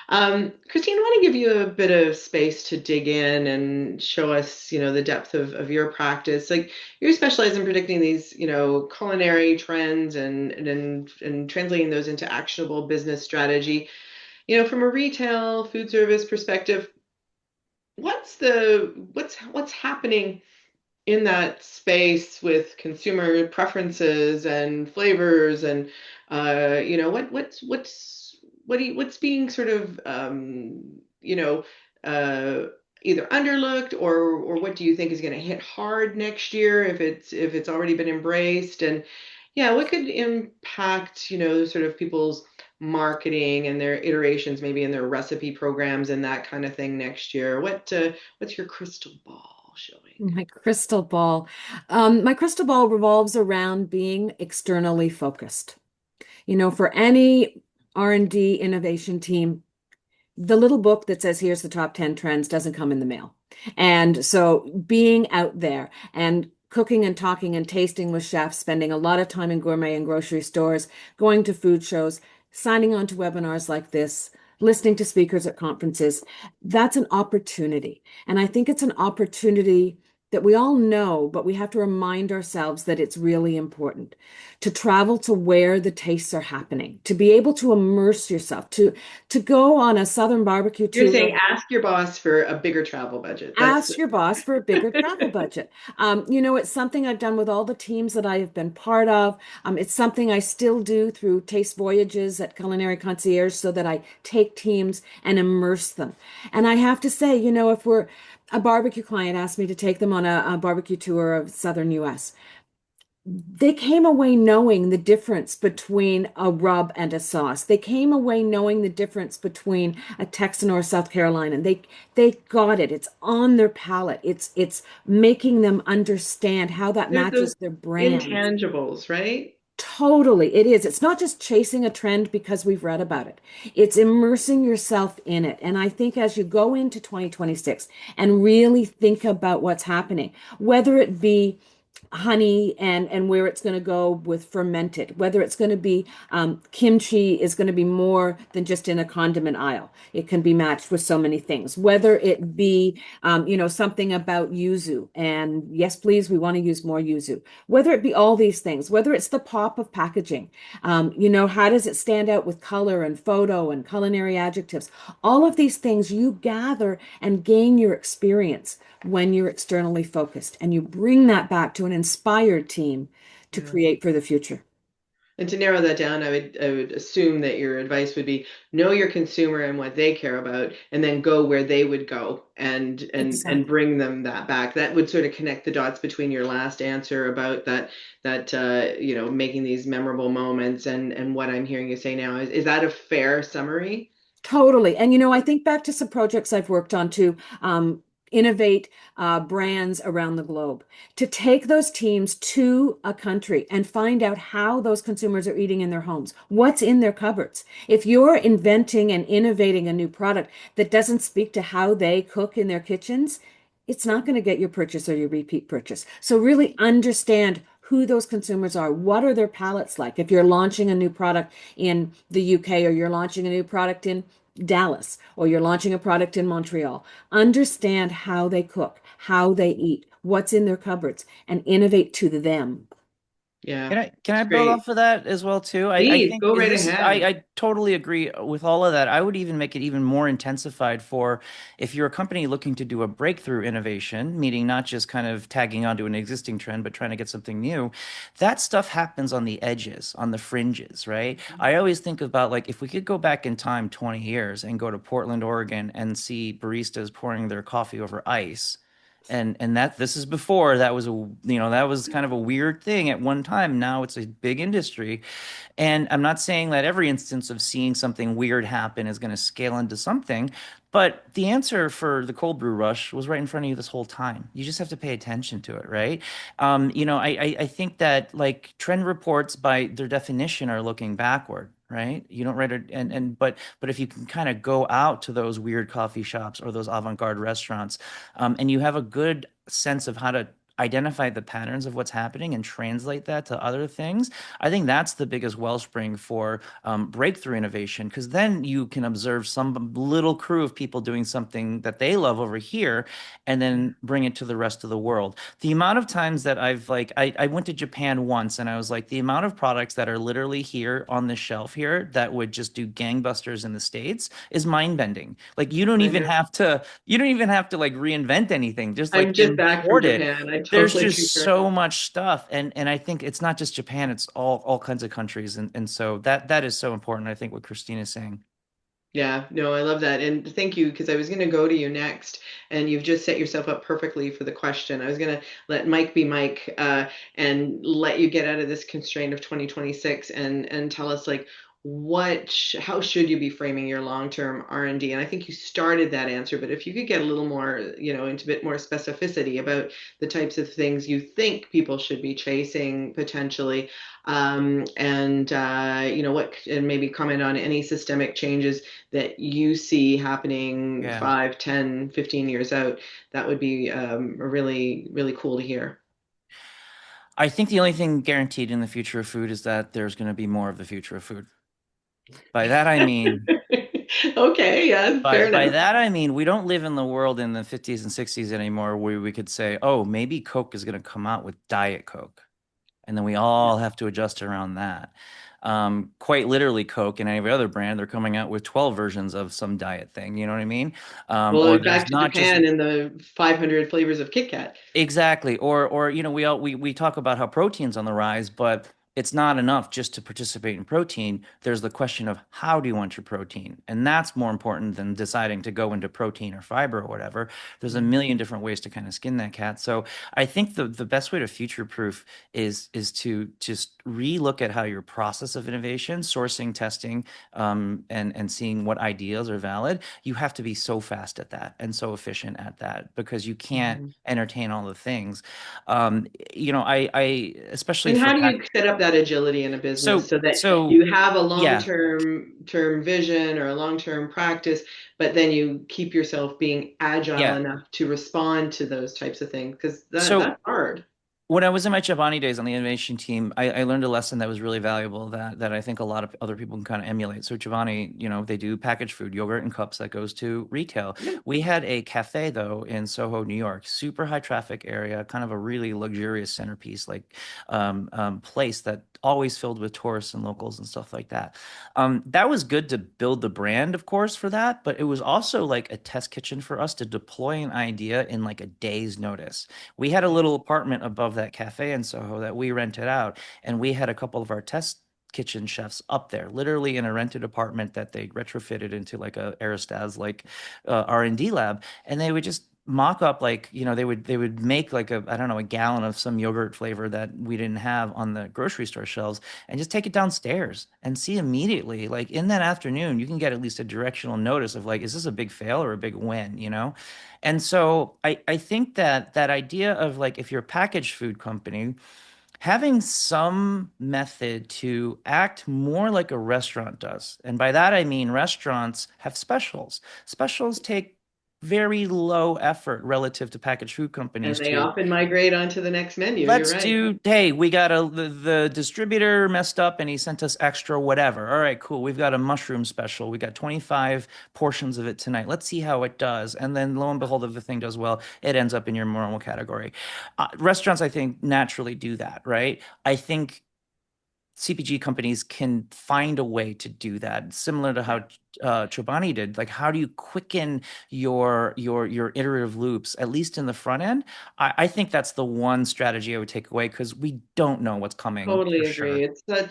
[SPEAKER 1] Christine, I want to give you a bit of space to dig in and show us, the depth of your practice. Like you specialize in predicting these, culinary trends and translating those into actionable business strategy. From a retail food service perspective, what's happening in that space with consumer preferences and flavors and what's being sort of uh, either underlooked or what do you think is going to hit hard next year if it's already been embraced, and yeah, what could impact sort of people's marketing and their iterations maybe in their recipe programs and that kind of thing next year. What's your crystal ball showing?
[SPEAKER 3] My crystal ball. My crystal ball revolves around being externally focused. For any R&D innovation team, the little book that says here's the top 10 trends doesn't come in the mail. And so being out there and cooking and talking and tasting with chefs, spending a lot of time in gourmet and grocery stores, going to food shows, signing on to webinars like this, listening to speakers at conferences, that's an opportunity. And I think it's an opportunity that we all know, but we have to remind ourselves that it's really important to travel to where the tastes are happening, to be able to immerse yourself, to go on a Southern barbecue
[SPEAKER 1] You're
[SPEAKER 3] tour.
[SPEAKER 1] saying ask your boss for a bigger travel budget. That's
[SPEAKER 3] Ask your boss for a bigger travel budget. It's something I've done with all the teams that I have been part of. It's something I still do through taste voyages at Culinary Concierge so that I take teams and immerse them. And I have to say, if a barbecue client asked me to take them on a barbecue tour of Southern US, they came away knowing the difference between a rub and a sauce. They came away knowing the difference between a Texan or a South Carolinian. They got it. It's on their palate. It's making them understand how that
[SPEAKER 1] there's those
[SPEAKER 3] matches their brand.
[SPEAKER 1] intangibles, right?
[SPEAKER 3] Totally, it is. It's not just chasing a trend because we've read about it. It's immersing yourself in it. And I think as you go into 2026 and really think about what's happening, whether it be honey and where it's going to go with fermented, whether it's going to be kimchi is going to be more than just in a condiment aisle. It can be matched with so many things, whether it be something about yuzu, and yes please, we want to use more yuzu, whether it be all these things, whether it's the pop of packaging, how does it stand out with color and photo and culinary adjectives, all of these things you gather and gain your experience when you're externally focused, and you bring that back to an inspired team to
[SPEAKER 1] Yeah.
[SPEAKER 3] create for the future.
[SPEAKER 1] And to narrow that down, I would assume that your advice would be know your consumer and what they care about, and then go where they would go and
[SPEAKER 3] Exactly.
[SPEAKER 1] bring them that back. That would sort of connect the dots between your last answer about that making these memorable moments and what I'm hearing you say now. Is that a fair summary?
[SPEAKER 3] Totally. And I think back to some projects I've worked on to innovate brands around the globe, to take those teams to a country and find out how those consumers are eating in their homes, what's in their cupboards. If you're inventing and innovating a new product that doesn't speak to how they cook in their kitchens, it's not going to get your purchase or your repeat purchase. So really understand who those consumers are. What are their palates like? If you're launching a new product in the UK, or you're launching a new product in Dallas, or you're launching a product in Montreal, understand how they cook, how they eat, what's in their cupboards, and innovate to them.
[SPEAKER 1] Yeah,
[SPEAKER 4] Can I
[SPEAKER 1] it's
[SPEAKER 4] build
[SPEAKER 1] great.
[SPEAKER 4] off of that as well too? I
[SPEAKER 1] Please
[SPEAKER 4] think
[SPEAKER 1] go right
[SPEAKER 4] this is
[SPEAKER 1] ahead.
[SPEAKER 4] I totally agree with all of that. I would even make it even more intensified for if you're a company looking to do a breakthrough innovation, meaning not just kind of tagging onto an existing trend, but trying to get something new. That stuff happens on the edges, on the fringes, right? I always think about like if we could go back in time 20 years and go to Portland, Oregon and see baristas pouring their coffee over ice, and that this is before that was that was kind of a weird thing at one time. Now it's a big industry, and I'm not saying that every instance of seeing something weird happen is going to scale into something, but the answer for the cold brew rush was right in front of you this whole time. You just have to pay attention to it, right? I think that like trend reports by their definition are looking backward. Right? You don't write it, but if you can kind of go out to those weird coffee shops or those avant-garde restaurants, and you have a good sense of how to identify the patterns of what's happening and translate that to other things, I think that's the biggest wellspring for breakthrough innovation, because then you can observe some little crew of people doing something that they love over here and then bring it to the rest of the world. The amount of times that I went to Japan once and I was like, the amount of products that are literally here on the shelf here that would just do gangbusters in the States is mind-bending. Like
[SPEAKER 1] I know.
[SPEAKER 4] you don't even have to like reinvent anything, just
[SPEAKER 1] I'm
[SPEAKER 4] like
[SPEAKER 1] just back from
[SPEAKER 4] import it.
[SPEAKER 1] Japan. I
[SPEAKER 4] There's
[SPEAKER 1] totally
[SPEAKER 4] just
[SPEAKER 1] concur.
[SPEAKER 4] so much stuff, and I think it's not just Japan, it's all kinds of countries, and so that is so important. I think what Christine is saying.
[SPEAKER 1] Yeah, no, I love that. And thank you, because I was going to go to you next, and you've just set yourself up perfectly for the question. I was going to let Mike be Mike, and let you get out of this constraint of 2026 and tell us like how should you be framing your long-term R&D? And I think you started that answer, but if you could get a little more, into a bit more specificity about the types of things you think people should be chasing potentially, and and maybe comment on any systemic changes that you see happening
[SPEAKER 4] Yeah.
[SPEAKER 1] 5, 10, 15 years out, that would be really, really cool to hear.
[SPEAKER 4] I think the only thing guaranteed in the future of food is that there's going to be more of the future of food. By that I mean
[SPEAKER 1] Okay, yeah, fair
[SPEAKER 4] By
[SPEAKER 1] enough.
[SPEAKER 4] that I mean we don't live in the world in the 50s and 60s anymore where we could say, oh, maybe Coke is going to come out with Diet Coke. And then we all have to adjust around that. Quite literally, Coke and every other brand, they're coming out with 12 versions of some diet thing. You know what I mean?
[SPEAKER 1] Well,
[SPEAKER 4] Or
[SPEAKER 1] back
[SPEAKER 4] there's
[SPEAKER 1] to
[SPEAKER 4] not just
[SPEAKER 1] Japan and the 500 flavors of Kit Kat.
[SPEAKER 4] exactly. Or we talk about how protein's on the rise, but it's not enough just to participate in protein. There's the question of how do you want your protein? And that's more important than deciding to go into protein or fiber or whatever. There's a million different ways to kind of skin that cat. So I think the best way to future proof is to just relook at how your process of innovation, sourcing, testing, and seeing what ideas are valid. You have to be so fast at that and so efficient at that because you can't
[SPEAKER 1] Mhm.
[SPEAKER 4] entertain all the things. Um, I especially
[SPEAKER 1] And
[SPEAKER 4] for
[SPEAKER 1] how do
[SPEAKER 4] pack.
[SPEAKER 1] you set up that agility in a business
[SPEAKER 4] So
[SPEAKER 1] so that
[SPEAKER 4] so
[SPEAKER 1] you have a
[SPEAKER 4] yeah,
[SPEAKER 1] long-term vision or a long-term practice, but then you keep yourself being agile
[SPEAKER 4] yeah.
[SPEAKER 1] enough to respond to those types of things? Because
[SPEAKER 4] So
[SPEAKER 1] that's hard.
[SPEAKER 4] when I was in my Chobani days on the innovation team, I learned a lesson that was really valuable that I think a lot of other people can kind of emulate. So Chobani, they do packaged food, yogurt in cups that goes to retail.
[SPEAKER 1] Yeah.
[SPEAKER 4] We had a cafe though in Soho, New York, super high traffic area, kind of a really luxurious centerpiece, like place that always filled with tourists and locals and stuff like that. That was good to build the brand, of course, for that, but it was also like a test kitchen for us to deploy an idea in like a day's notice. We had a little apartment above that cafe in Soho that we rented out, and we had a couple of our test kitchen chefs up there, literally in a rented apartment that they retrofitted into like a Aristas like R&D lab, and they would just mock up like they would make like a I don't know a gallon of some yogurt flavor that we didn't have on the grocery store shelves and just take it downstairs and see immediately like in that afternoon you can get at least a directional notice of like is this a big fail or a big win. And so I think that idea of like if you're a packaged food company, having some method to act more like a restaurant does. And by that I mean restaurants have specials. Specials take very low effort relative to packaged food
[SPEAKER 1] And
[SPEAKER 4] companies
[SPEAKER 1] they
[SPEAKER 4] to
[SPEAKER 1] often migrate onto the next menu. You're
[SPEAKER 4] let's
[SPEAKER 1] right.
[SPEAKER 4] do, hey, we got the distributor messed up and he sent us extra whatever. All right, cool. We've got a mushroom special. We got 25 portions of it tonight. Let's see how it does. And then lo and behold, if the thing does well, it ends up in your normal category. Restaurants, I think, naturally do that, right? I think CPG companies can find a way to do that, similar to how Chobani did. Like, how do you quicken your iterative loops, at least in the front end? I think that's the one strategy I would take away because we don't know what's coming for
[SPEAKER 1] Totally agree.
[SPEAKER 4] sure.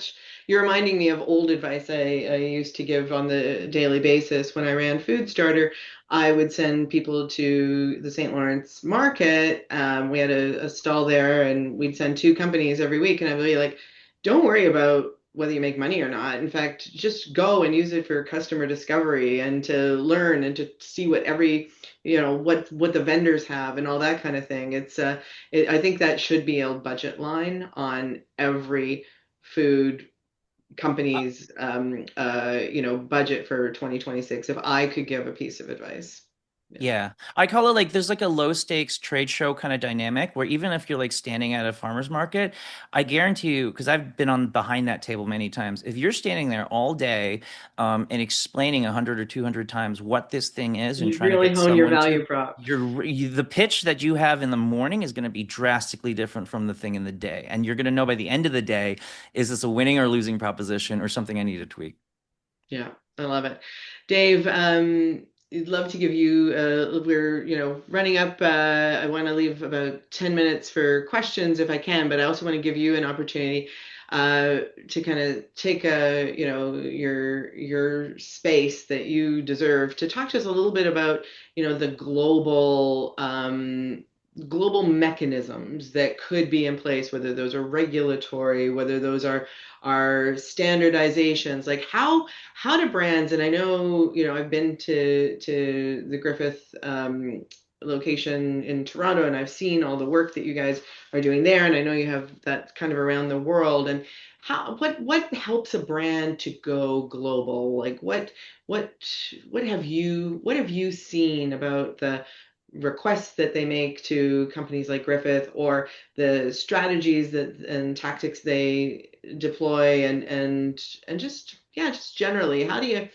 [SPEAKER 1] You're reminding me of old advice I used to give on the daily basis when I ran Food Starter. I would send people to the St. Lawrence market. We had a stall there, and we'd send two companies every week. And I'd be like, don't worry about whether you make money or not. In fact, just go and use it for customer discovery and to learn and to see what what the vendors have and all that kind of thing. I think that should be a budget line on every food company's budget for 2026. If I could give a piece of advice, yeah.
[SPEAKER 4] Yeah. I call it like there's like a low stakes trade show kind of dynamic where even if you're like standing at a farmer's market, I guarantee you, because I've been on behind that table many times, if you're standing there all day and explaining 100 or 200 times what this thing is and
[SPEAKER 1] You
[SPEAKER 4] trying to
[SPEAKER 1] really
[SPEAKER 4] get
[SPEAKER 1] hone your
[SPEAKER 4] someone to,
[SPEAKER 1] value prop.
[SPEAKER 4] the pitch that you have in the morning is going to be drastically different from the thing in the day. And you're going to know by the end of the day, is this a winning or losing proposition or something I need to tweak?
[SPEAKER 1] Yeah, I love it. Dave, I'd love to give you, we're, running up. I want to leave about 10 minutes for questions if I can, but I also want to give you an opportunity to kind of take your space that you deserve to talk to us a little bit about, the global mechanisms that could be in place, whether those are regulatory, whether those are standardizations, like how do brands, and I know, I've been to the Griffith location in Toronto, and I've seen all the work that you guys are doing there, and I know you have that kind of around the world. And what helps a brand to go global? Like what have you seen about requests that they make to companies like Griffith, or the strategies that and tactics they deploy, and just just generally, how do you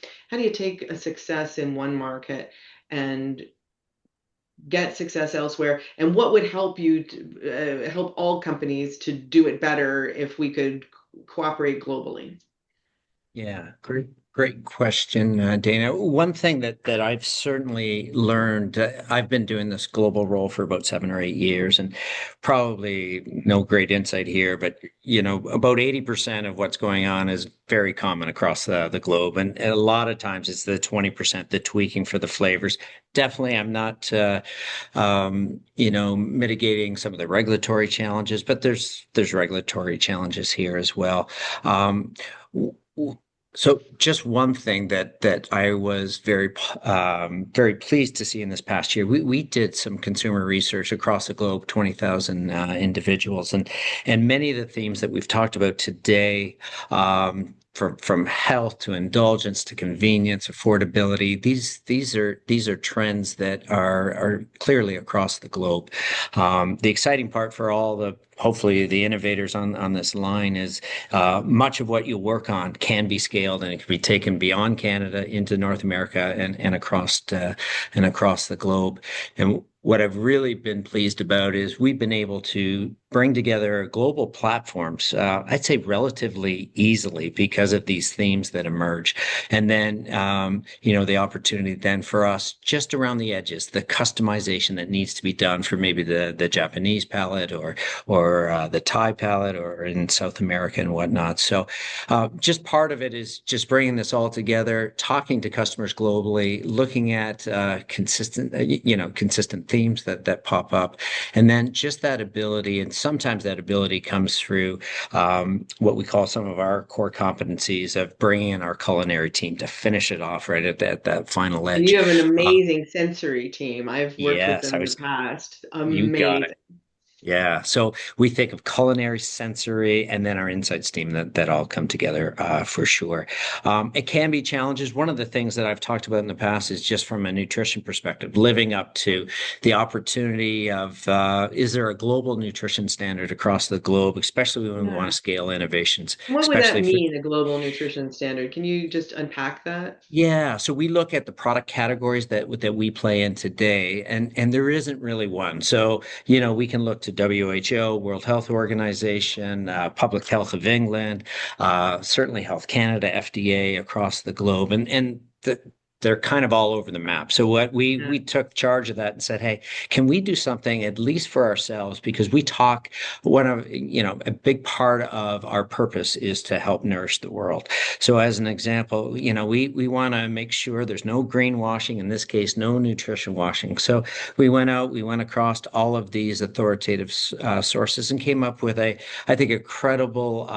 [SPEAKER 1] take a success in one market and get success elsewhere, and what would help you to, help all companies to do it better if we could cooperate globally?
[SPEAKER 5] Yeah, great question, Dana. One thing that I've certainly learned, I've been doing this global role for about 7 or 8 years, and probably no great insight here, but about 80% of what's going on is very common across the globe, and a lot of times it's the 20%, the tweaking for the flavors. Definitely, I'm not, mitigating some of the regulatory challenges, but there's regulatory challenges here as well. W- so just one thing that I was very pleased to see in this past year, we did some consumer research across the globe, 20,000 individuals, and many of the themes that we've talked about today, from health to indulgence to convenience, affordability, these are trends that are clearly across the globe. The exciting part for hopefully the innovators on this line is, much of what you work on can be scaled, and it can be taken beyond Canada into North America and across the globe. And what I've really been pleased about is we've been able to bring together global platforms, I'd say relatively easily, because of these themes that emerge. And then, the opportunity then for us just around the edges, the customization that needs to be done for maybe the Japanese palate, or the Thai palate, or in South America and whatnot. So just part of it is just bringing this all together, talking to customers globally, looking at consistent themes that pop up, and then just that ability. And sometimes that ability comes through what we call some of our core competencies of bringing in our culinary team to finish it off right at that final
[SPEAKER 1] And
[SPEAKER 5] edge.
[SPEAKER 1] you have an amazing sensory team. I've worked with
[SPEAKER 5] Yes,
[SPEAKER 1] them in the past.
[SPEAKER 5] you got it.
[SPEAKER 1] Amazing.
[SPEAKER 5] Yeah, so we think of culinary, sensory, and then our insights team that all come together, for sure. It can be challenges. One of the things that I've talked about in the past is just from a nutrition perspective, living up to the opportunity of, is there a global nutrition standard across the globe, especially when we want
[SPEAKER 1] Yeah.
[SPEAKER 5] to scale innovations,
[SPEAKER 1] What would that
[SPEAKER 5] especially for.
[SPEAKER 1] mean, a global nutrition standard? Can you just unpack that?
[SPEAKER 5] Yeah, so we look at the product categories that we play in today, and there isn't really one. So, we can look to WHO, World Health Organization, Public Health of England, certainly Health Canada, FDA across the globe, they're kind of all over the map. So what
[SPEAKER 1] Yeah.
[SPEAKER 5] we took charge of that and said, hey, can we do something at least for ourselves? Because we talk, a big part of our purpose is to help nourish the world. So as an example, we want to make sure there's no greenwashing, in this case, no nutrition washing. So we went across all of these authoritative sources and came up with I think, a credible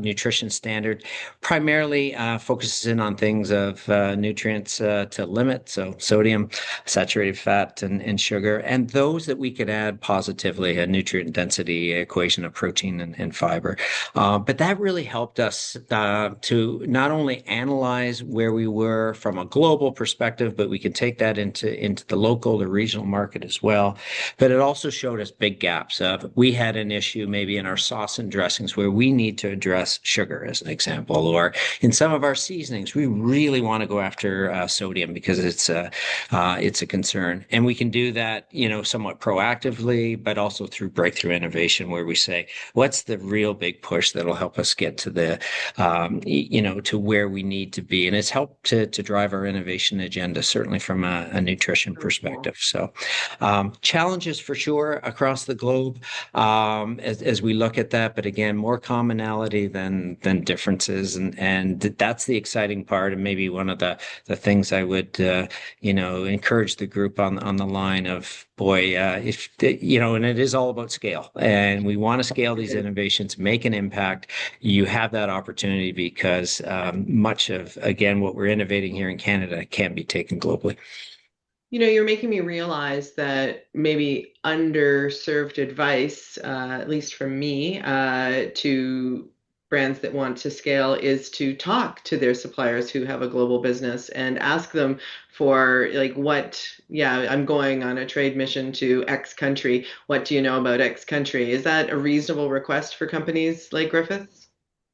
[SPEAKER 5] nutrition standard, primarily focuses in on things of nutrients to limit, so sodium, saturated fat, and sugar, and those that we could add positively, a nutrient density equation of protein and fiber. But that really helped us to not only analyze where we were from a global perspective, but we could take that into the local or regional market as well. But it also showed us big gaps. We had an issue maybe in our sauce and dressings where we need to address sugar, as an example, or in some of our seasonings, we really want to go after sodium because it's a concern, and we can do that, somewhat proactively, but also through breakthrough innovation, where we say, what's the real big push that'll help us get to to where we need to be, and it's helped to drive our innovation agenda, certainly from a nutrition
[SPEAKER 1] So cool.
[SPEAKER 5] perspective. So challenges for sure across the globe, as we look at that, but again, more commonality than differences, and that's the exciting part, and maybe one of the things I would encourage the group on the line of, boy, if and it is all about scale, and we want to scale these innovations, make an impact. You have that opportunity because much of, again, what we're innovating here in Canada can be taken globally.
[SPEAKER 1] You're making me realize that maybe underserved advice, at least from me, to brands that want to scale is to talk to their suppliers who have a global business and ask them for like I'm going on a trade mission to X country. What do you know about X country? Is that a reasonable request for companies like Griffiths?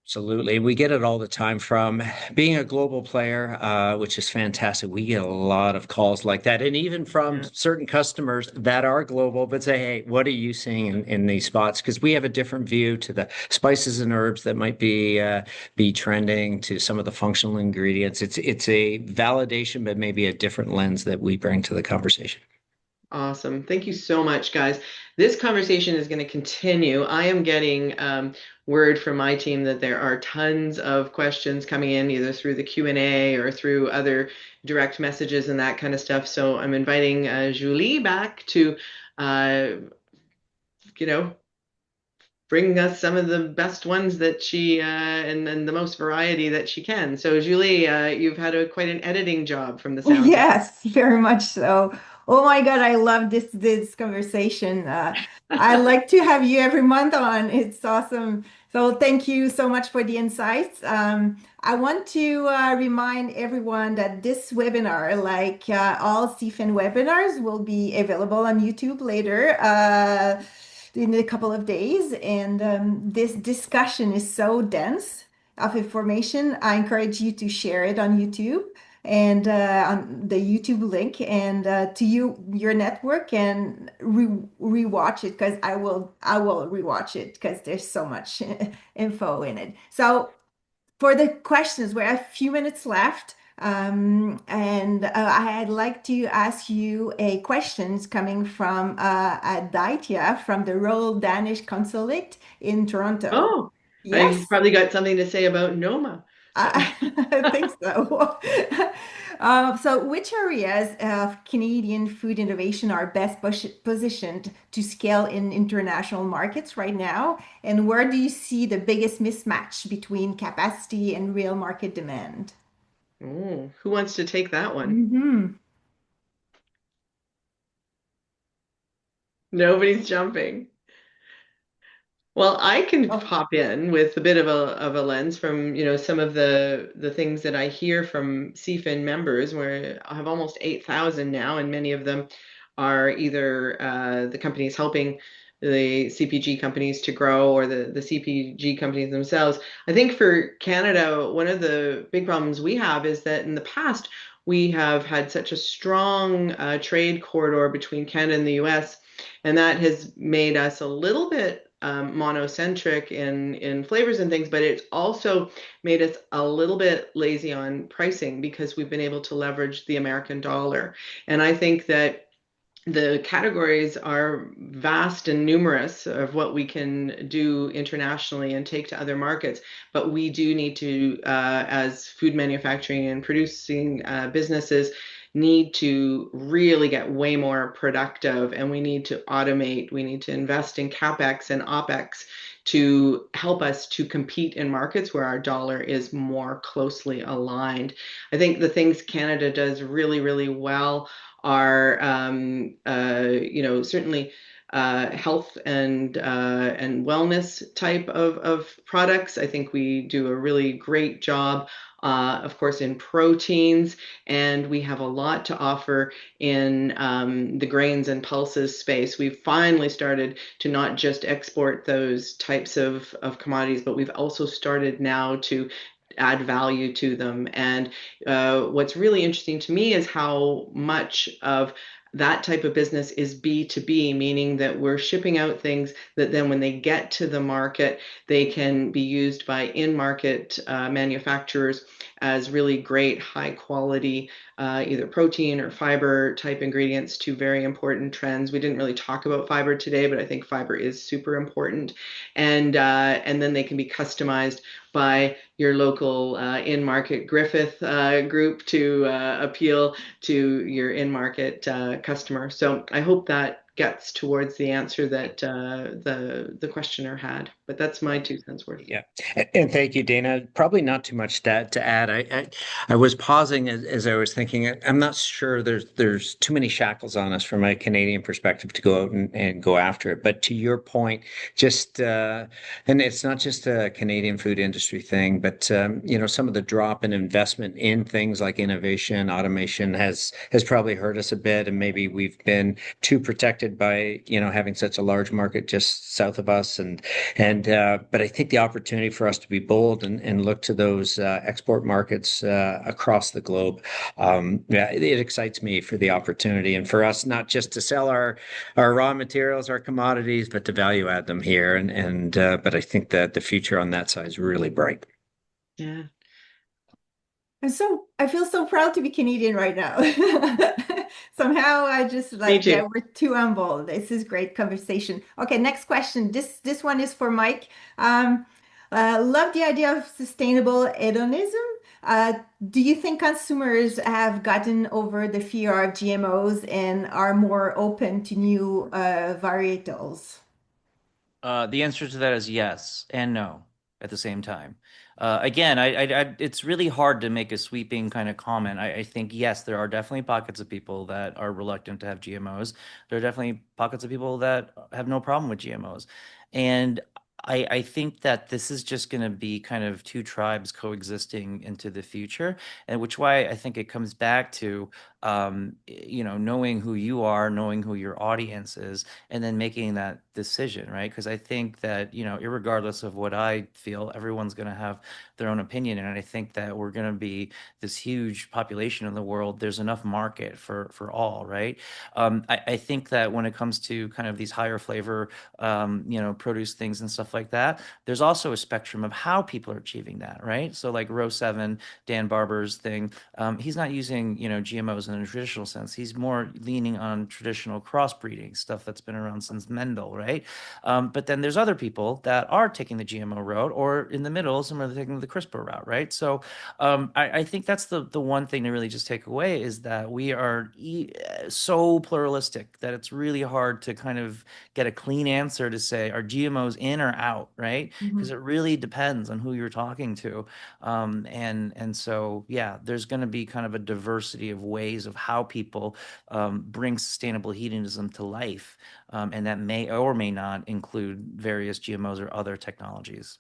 [SPEAKER 5] Absolutely. We get it all the time from being a global player, which is fantastic. We get a lot of calls like that. And even from
[SPEAKER 1] Yeah.
[SPEAKER 5] certain customers that are global, but say, hey, what are you seeing in these spots? Because we have a different view to the spices and herbs that might be trending, to some of the functional ingredients. It's a validation, but maybe a different lens that we bring to the conversation.
[SPEAKER 1] Awesome. Thank you so much, guys. This conversation is going to continue. I am getting word from my team that there are tons of questions coming in either through the Q&A or through other direct messages and that kind of stuff. So I'm inviting Julie back to, uh, you know, bring us some of the best ones that she and the most variety that she can. So Julie, you've had quite an editing job from the sounds of
[SPEAKER 2] Yes, very much so. Oh my God, I love this conversation. I like to have you every month on. It's awesome. So thank you so much for the insights. I want to remind everyone that this webinar, like all CFIN webinars, will be available on YouTube later in a couple of days. And this discussion is so dense of information. I encourage you to share it on YouTube and on the YouTube link and to your network and rewatch it because I will rewatch it because there's so much info in it. So for the questions, we have a few minutes left. And I'd like to ask you a questions coming from Aditya from the Royal Danish Consulate in Toronto.
[SPEAKER 1] Oh, I've
[SPEAKER 2] Yes.
[SPEAKER 1] probably got something to say about Noma. So
[SPEAKER 2] I think so. So, which areas of Canadian food innovation are best positioned to scale in international markets right now? And where do you see the biggest mismatch between capacity and real market demand?
[SPEAKER 1] oh, who wants to take that one?
[SPEAKER 2] Hmm.
[SPEAKER 1] Nobody's jumping. Well, I can
[SPEAKER 2] Oh,
[SPEAKER 1] pop in with a bit of a lens from, some of the things that I hear from CFIN members, where I have almost 8,000 now, and many of them are either the companies helping the CPG companies to grow or the CPG companies themselves. I think for Canada, one of the big problems we have is that in the past, we have had such a strong trade corridor between Canada and the US, and that has made us a little bit monocentric in flavors and things, but it's also made us a little bit lazy on pricing because we've been able to leverage the American dollar. And I think that the categories are vast and numerous of what we can do internationally and take to other markets, but we do need to, as food manufacturing and producing businesses, need to really get way more productive, and we need to automate. We need to invest in CapEx and OpEx to help us to compete in markets where our dollar is more closely aligned. I think the things Canada does really, really well are, certainly health and wellness type of products. I think we do a really great job, of course, in proteins, and we have a lot to offer in the grains and pulses space. We've finally started to not just export those types of commodities, but we've also started now to add value to them. And what's really interesting to me is how much of that type of business is B2B, meaning that we're shipping out things that then when they get to the market, they can be used by in-market manufacturers as really great high quality either protein or fiber type ingredients to very important trends. We didn't really talk about fiber today, but I think fiber is super important. And then they can be customized by your local in-market Griffith group to appeal to your in-market customer. So I hope that gets towards the answer that the questioner had. But that's my 2 cents worth.
[SPEAKER 5] Yeah, and thank you, Dana. Probably not too much to add. I was pausing as I was thinking. I'm not sure there's too many shackles on us from a Canadian perspective to go out and go after it. But to your point, just and it's not just a Canadian food industry thing, but some of the drop in investment in things like innovation, automation has probably hurt us a bit, and maybe we've been too protected by having such a large market just south of us, but I think the opportunity for us to be bold and look to those export markets across the globe, yeah, it excites me for the opportunity and for us not just to sell our raw materials, our commodities, but to value add them here. But I think that the future on that side is really bright.
[SPEAKER 1] Yeah.
[SPEAKER 2] I feel so proud to be Canadian right now. Somehow I just
[SPEAKER 1] Me too.
[SPEAKER 2] yeah, we're too humble. This is great conversation. Okay, next question. This one is for Mike. Love the idea of sustainable hedonism. Uh, do you think consumers have gotten over the fear of GMOs and are more open to new varietals?
[SPEAKER 4] The answer to that is yes and no at the same time. Again, it's really hard to make a sweeping kind of comment. I think, yes, there are definitely pockets of people that are reluctant to have GMOs. There are definitely pockets of people that have no problem with GMOs. And I think that this is just going to be kind of two tribes coexisting into the future, and which why I think it comes back to knowing who you are, knowing who your audience is, and then making that decision, right? Because I think that, irregardless of what I feel, everyone's going to have their own opinion. And I think that we're going to be this huge population in the world. There's enough market for all, right? I think that when it comes to kind of these higher flavor, produce things and stuff like that, there's also a spectrum of how people are achieving that, right? So like Row 7, Dan Barber's thing, he's not using, GMOs in a traditional sense. He's more leaning on traditional crossbreeding stuff that's been around since Mendel, right? But then there's other people that are taking the GMO route, or in the middle, some are taking the CRISPR route, right? So I think that's the one thing to really just take away is that we are so pluralistic that it's really hard to kind of get a clean answer to say, are GMOs in or out, right? Because it really depends on who you're talking to. And so, yeah, there's going to be kind of a diversity of ways of how people bring sustainable hedonism to life. And that may or may not include various GMOs or other technologies.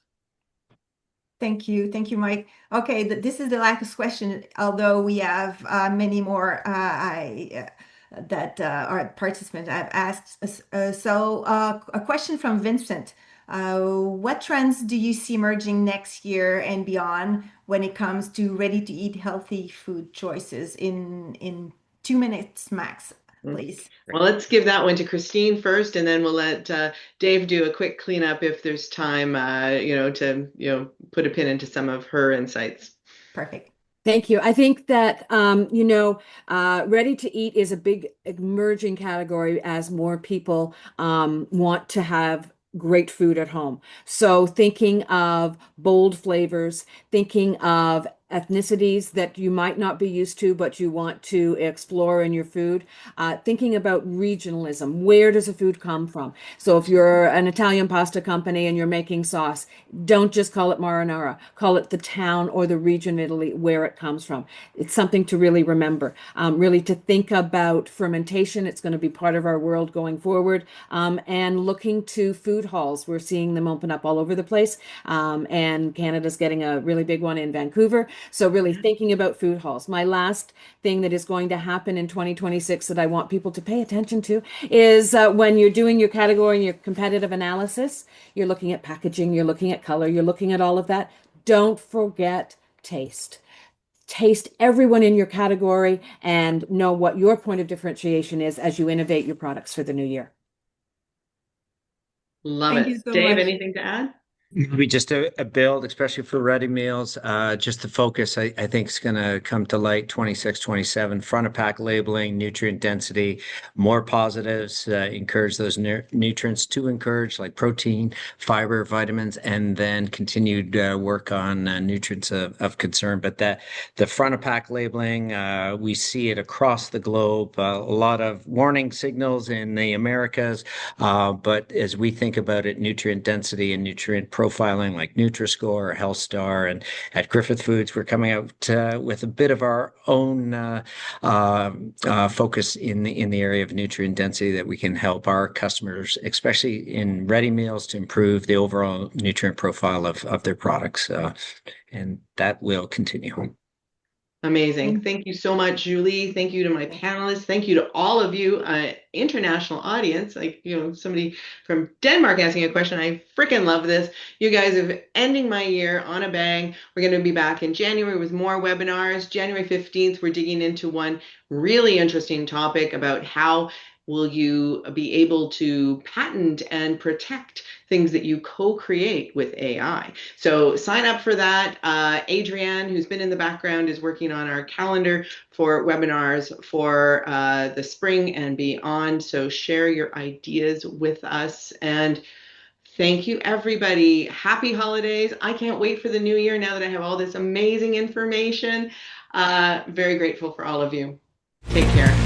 [SPEAKER 2] Thank you. Thank you, Mike. Okay, this is the last question, although we have many more that our participants have asked. A question from Vincent. What trends do you see emerging next year and beyond when it comes to ready-to-eat healthy food choices in 2 minutes max, please?
[SPEAKER 1] Well, let's give that one to Christine first, and then we'll let Dave do a quick cleanup if there's time, to put a pin into some of her insights.
[SPEAKER 2] Perfect.
[SPEAKER 3] Thank you. I think that, ready to eat is a big emerging category as more people want to have great food at home. So thinking of bold flavors, thinking of ethnicities that you might not be used to, but you want to explore in your food, thinking about regionalism. Where does a food come from? So if you're an Italian pasta company and you're making sauce, don't just call it marinara, call it the town or the region of Italy where it comes from. It's something to really remember, really to think about fermentation. It's going to be part of our world going forward, and looking to food halls. We're seeing them open up all over the place, and Canada's getting a really big one in Vancouver. So really thinking about food halls. My last thing that is going to happen in 2026 that I want people to pay attention to is when you're doing your category and your competitive analysis, you're looking at packaging, you're looking at color, you're looking at all of that. Don't forget taste. Taste everyone in your category and know what your point of differentiation is as you innovate your products for the new year.
[SPEAKER 1] Love
[SPEAKER 2] Thank
[SPEAKER 1] it.
[SPEAKER 2] you so
[SPEAKER 1] Dave,
[SPEAKER 2] much.
[SPEAKER 1] anything to add?
[SPEAKER 5] Maybe just a build, especially for ready meals. Just the focus, I think, is going to come to light 26, 27. Front of pack labeling, nutrient density, more positives, encourage those nutrients to encourage, like protein, fiber, vitamins, and then continued work on nutrients of concern. But that the front of pack labeling, we see it across the globe. A lot of warning signals in the Americas, but as we think about it, nutrient density and nutrient profiling like Nutri-Score or Health Star, and at Griffith Foods, we're coming out with a bit of our own focus in the area of nutrient density that we can help our customers, especially in ready meals, to improve the overall nutrient profile of their products, and that will continue.
[SPEAKER 1] Amazing. Thank you so much, Julie. Thank you to my panelists. Thank you to all of you, international audience. Like, somebody from Denmark asking a question. I freaking love this. You guys are ending my year on a bang. We're going to be back in January with more webinars. January 15th, we're digging into one really interesting topic about how will you be able to patent and protect things that you co-create with AI. So sign up for that. Adrienne, who's been in the background, is working on our calendar for webinars for the spring and beyond. So share your ideas with us. And thank you, everybody. Happy holidays. I can't wait for the new year now that I have all this amazing information. Very grateful for all of you. Take care.